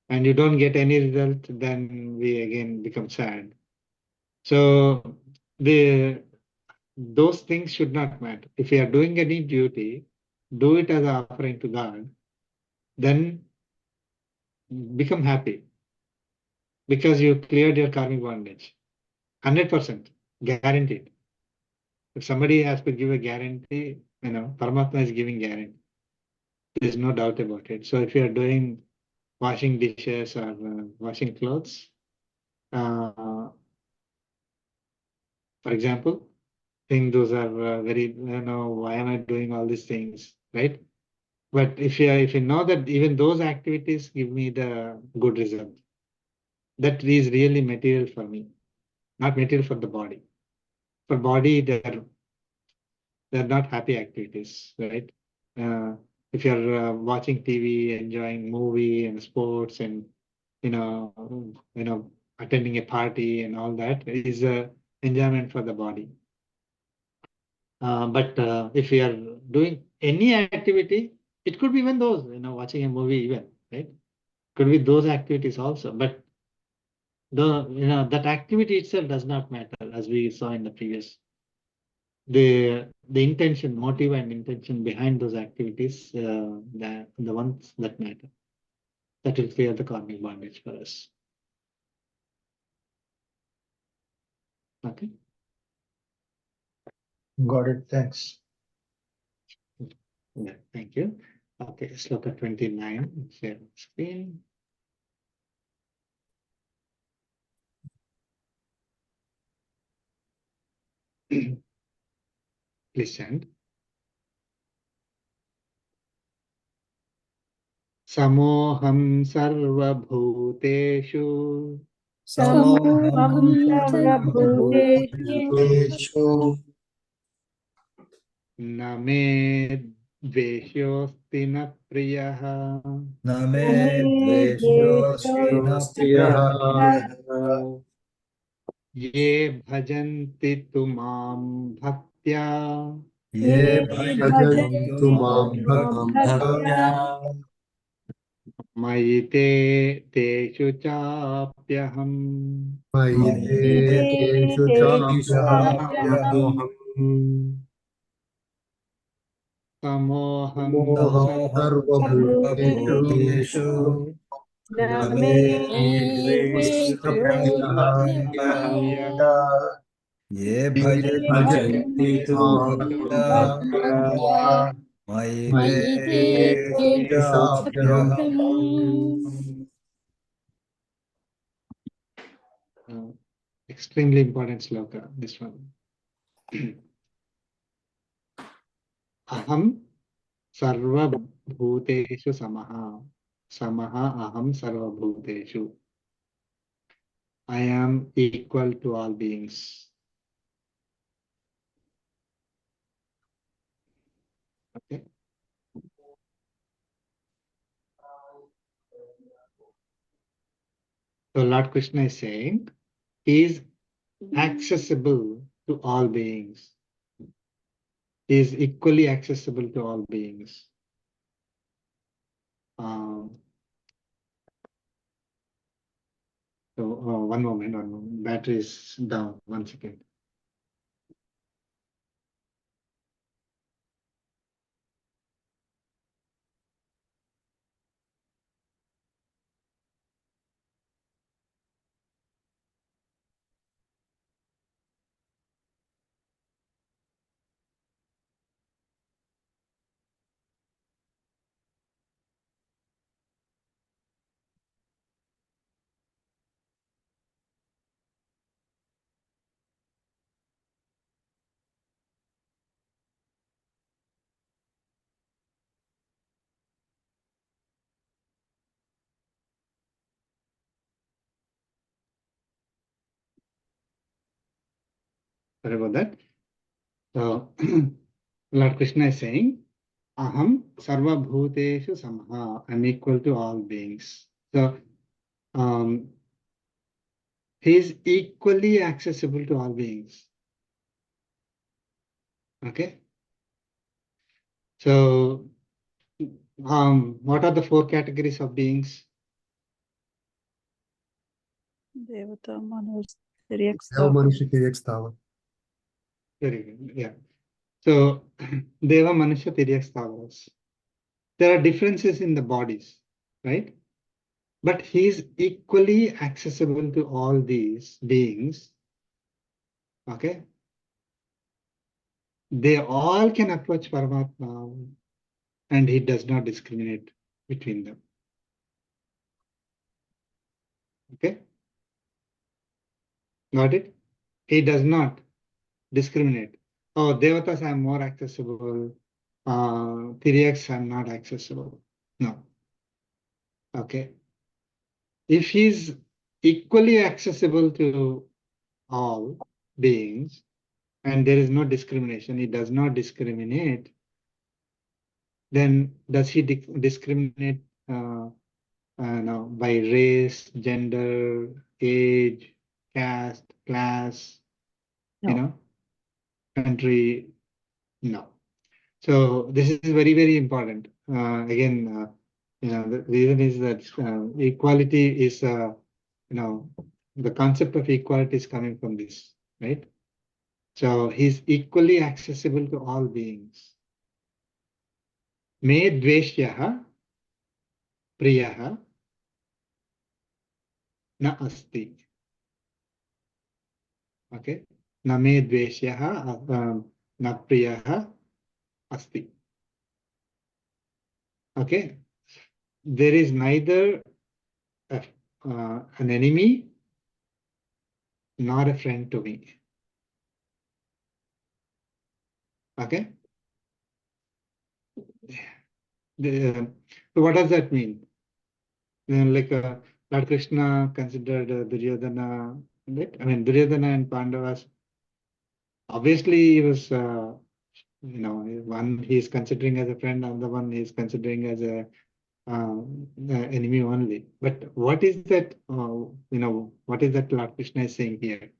And you don't get any result, then we again become sad. So those things should not matter. If you are doing any duty, do it as an offering to God, then become happy because you cleared your karmic bondage. 100%, guaranteed. If somebody has to give a guarantee, Paramatma is giving guarantee. There's no doubt about it. So if you are doing washing dishes or washing clothes, for example, think those are very, why am I doing all these things, right? But if you know that even those activities give me the good result, that is really material for me, not material for the body. For body, they're not happy activities, right? If you're watching TV, enjoying movie and sports, and you know, attending a party and all that is a enjoyment for the body. But if you are doing any activity, it could be even those, watching a movie even, right? Could be those activities also. But that activity itself does not matter, as we saw in the previous. The intention, motive, and intention behind those activities, the ones that matter. That will clear the karmic bondage for us. Okay. Got it. Thanks. Yeah, thank you. Okay, sloka 29. Share screen. Please send. Samoham sarvabhuteषु Samoham सर्वभूतेषु न मे द्वेष्योऽस्ति न प्रियः न मे मे द्वेष्योऽस्ति न प्रियः प्रियः ये भजन्ति तु मां भक्त्या ये भजन्तु भजन्तु मां मां भक्त्या मयि ते तेषु चाप्यहम् मयि ते तेषु चाप्यहम् समोऽहं मोहं सर्वभूतेषु सर्वभूतेषु न न न मे मे मे द्वेष्योऽस्त्यप्रियः द्वेष्योऽस्त्यप्रियः ये ये भजन्ति भजन्ति तु मां भक्त्या भक्त्या मयि ते मयि ते तेषु चाप्यहम् extremely important sloka, this one. Aham sarvabhuteshu samaha. Samaha aham sarvabhuteshu. I am equal to all beings. Okay. So Lord Krishna is saying he is accessible to all beings. He is equally accessible to all beings. So one moment, battery is down. 1 second. Sorry about that. So Lord Krishna is saying, Aham sarva bhuteshu samaha. I'm equal to all beings. So he is equally accessible to all beings. Okay. So what are the 4 categories of beings? Devata, Manus, Tiryak, Dev Sthavar. मनुष्य तिर्यक स्थावर Very good. Yeah. So Deva, Manusha, Tiryak, Stavaras. There are differences in the bodies, right? But he is equally accessible to all these beings. Okay. They all can approach Paramatma and he does not discriminate between them. Okay. Got it? He does not discriminate. Oh, Devatas are more accessible, Tiriaks are not accessible. No. Okay. If he's equally accessible to all beings and there is no discrimination, he does not discriminate, then does he discriminate no, by race, gender, age, caste, class, No. Country? No. So this is very, very important. Again, the reason is that equality is, the concept of equality is coming from this, right? So he's equally accessible to all beings. Me dveshyaha priyaha na asti. Okay. Na me dveshyaha na priyaha asti. Okay. There is neither an enemy nor a friend to me. Okay. So what does that mean? Like Lord Krishna considered Duryodhana, right? I mean, Duryodhana and Pandavas. Obviously, he was, one he is considering as a friend, and the one he is considering as a enemy only. But what is that? What is that Lord Krishna is saying here?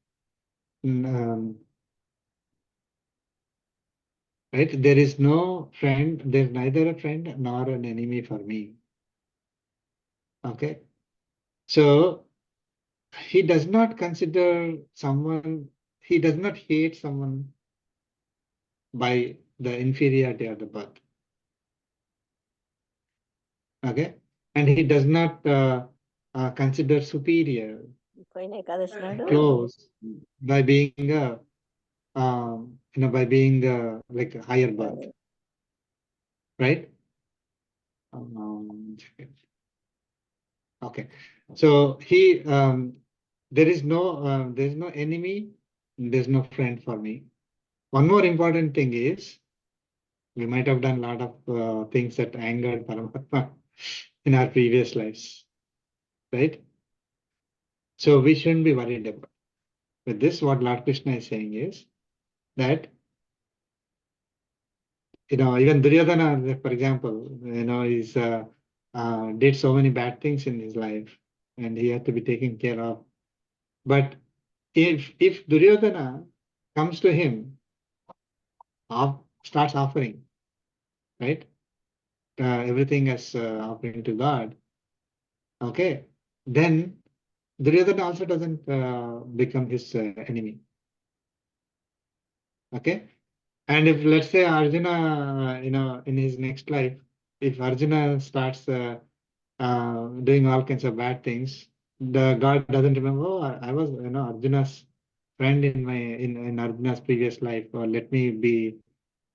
Right? There is no friend. There's neither a friend nor an enemy for me. Okay. So he does not consider someone, he does not hate someone by the inferiority of the birth. Okay. And he does not consider superior, close by being by being like a higher birth. Right? Okay. So he there is no enemy, there's no friend for me. One more important thing is we might have done a lot of things that angered Paramatma in our previous lives, right? So we shouldn't be worried about. With this, what Lord Krishna is saying is that even Duryodhana, for example, he's did so many bad things in his life, and he had to be taken care of. But if Duryodhana comes to him, starts offering, right? Everything as offering to God. Okay, then Duryodhana also doesn't become his enemy. Okay, and if let's say Arjuna, in his next life, if Arjuna starts doing all kinds of bad things, the God doesn't remember. Oh, I was Arjuna's friend in Arjuna's previous life, or let me be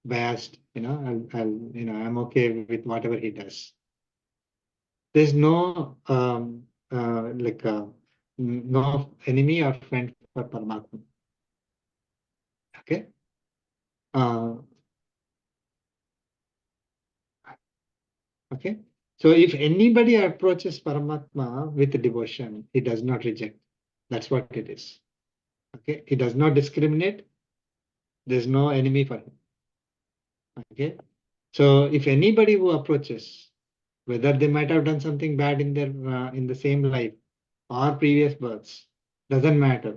biased. I'm okay with whatever he does. There's no no enemy or friend for Paramatma. Okay. Okay. So if anybody approaches Paramatma with devotion, he does not reject. That's what it is. Okay. He does not discriminate. There's no enemy for him. Okay. So if anybody who approaches, whether they might have done something bad in their in the same life or previous births, doesn't matter.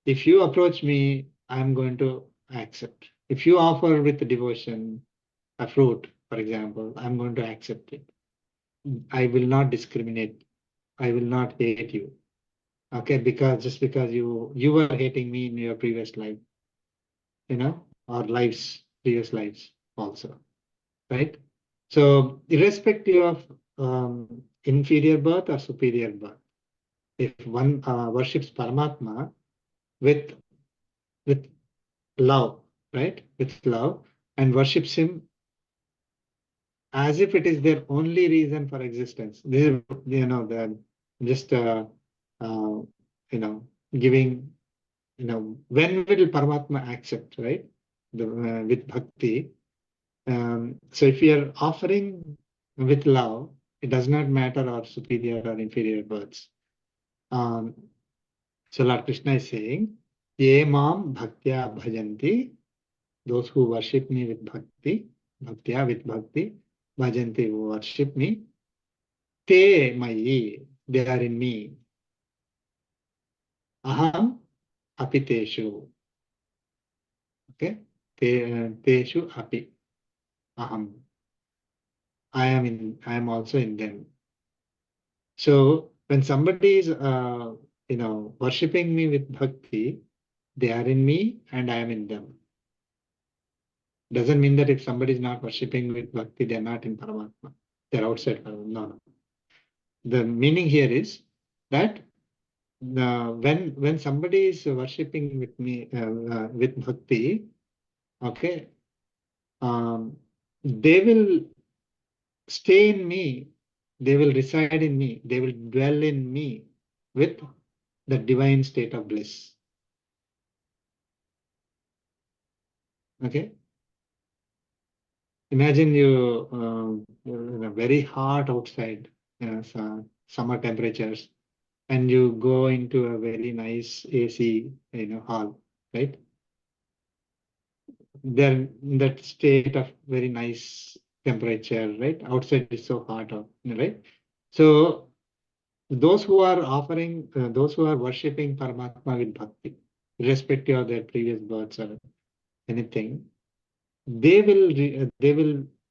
If you approach me, I'm going to accept. If you offer with devotion a fruit, for example, I'm going to accept it. I will not discriminate. I will not hate you. Okay, just because you were hating me in your previous life, or previous lives also, right? So irrespective of inferior birth or superior birth, if one worships Paramatma with love, right? With love, and worships him as if it is their only reason for existence. This is, the just giving, when will Paramatma accept, right? With bhakti, So if we are offering with love, it does not matter our superior or inferior births. So Lord Krishna is saying, Ye mam bhaktya bhajanti, those who worship me with bhakti, bhaktya with bhakti, bhajanti who worship me, te mayi, they are in me. Aham apiteshu. Okay? Teshu api. Aham. I am also in them. So when somebody is worshipping me with bhakti, they are in me and I am in them. Doesn't mean that if somebody is not worshipping with bhakti, they are not in Paramatma. They are outside Paramatma. No. The meaning here is that when somebody is worshipping with me with bhakti, okay, they will stay in me, they will reside in me, they will dwell in me with the divine state of bliss. Okay. Imagine you in a very hot outside, summer temperatures, and you go into a very nice AC, hall, right? They're in that state of very nice temperature, right? Outside is so hot, right? So those who are offering, those who are worshipping Paramatma with bhakti, irrespective of their previous births or anything, they will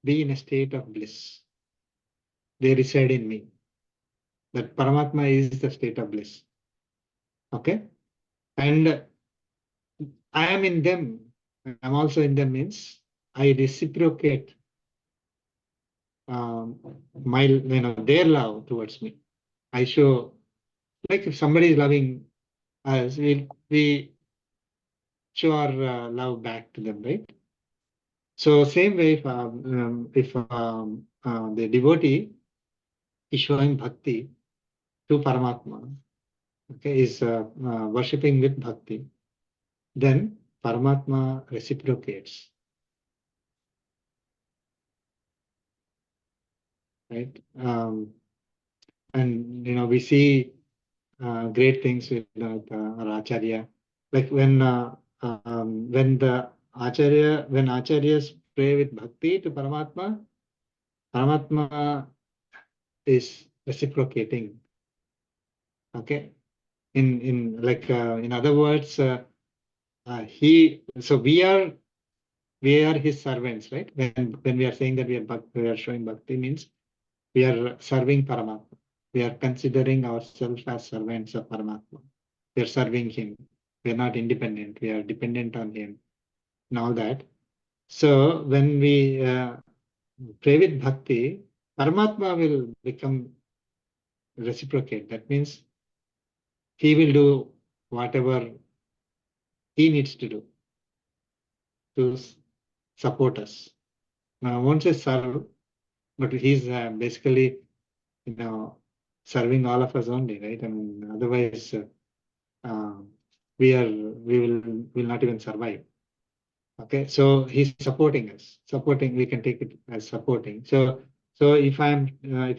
be in a state of bliss. They reside in me. That Paramatma is the state of bliss. Okay? And I am in them. I'm also in them means I reciprocate their love towards me. I show, like if somebody is loving us, we show our love back to them, right? So same way, if the devotee is showing bhakti to Paramatma, okay, is worshipping with bhakti, then Paramatma reciprocates, right? And we see great things with our Acharya, like when acharyas pray with bhakti to Paramatma, Paramatma is reciprocating. Okay, in other words, we are his servants, right? When we are saying that we are showing bhakti means we are serving Paramatma. We are considering ourselves as servants of Paramatma. We are serving him. We are not independent. We are dependent on him and all that. So when we pray with bhakti, Paramatma will become reciprocate. That means he will do whatever he needs to do to support us. Now, I won't say serve, but he's basically, serving all of us only, right? I mean, otherwise, we will not even survive. Okay, so he's supporting us. Supporting, we can take it as supporting. So if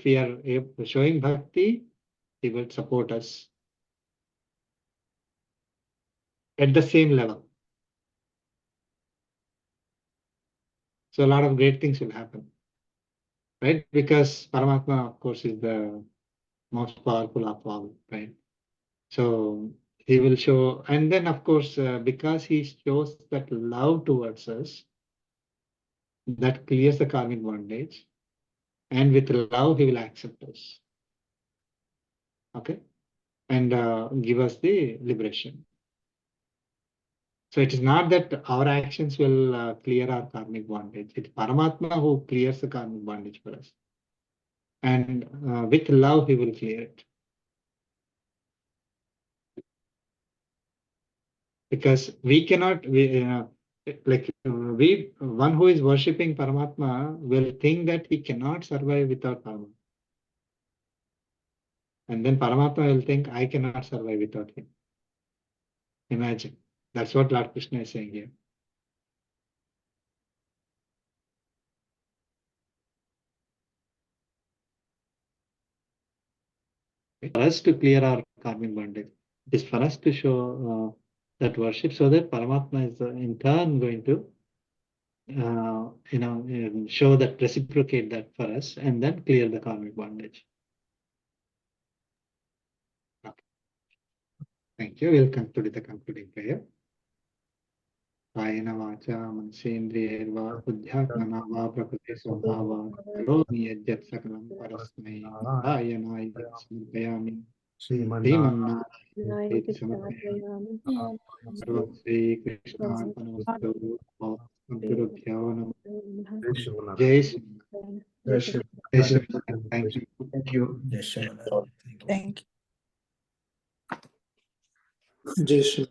we are showing bhakti, he will support us at the same level. So a lot of great things will happen, right? Because Paramatma, of course, is the most powerful of all, right? So he will show, and then of course, because he shows that love towards us, that clears the karmic bondage, and with love, he will accept us. Okay, and give us the liberation. So it is not that our actions will clear our karmic bondage. It's Paramatma who clears the karmic bondage for us. And with love, he will clear it. Because we cannot, one who is worshipping Paramatma will think that he cannot survive without Paramatma. And then Paramatma will think, I cannot survive without him. Imagine. That's what Lord Krishna is saying here. for us to clear our karmic bondage. It is for us to show that worship, so that Paramatma is in turn going to show that, reciprocate that for us, and then clear the karmic bondage. Okay. Thank you. We'll conclude with the concluding prayer. कायेन वाचा मनसेन्द्रियैर्वा बुद्ध्यात्मना वा प्रकृते स्वभावात् करोमि यद्यत् सकलं परस्मै नारायणाय समर्पयामि। श्रीमन्नारायणाय समर्पयामि। सर्वं श्रीकृष्णार्पणमस्तु। गुरुभ्यो नमः। जय श्री Jai Shri. जय Shri. Thank you. Thank you. Yes, sir. Thank you. Jai Shri.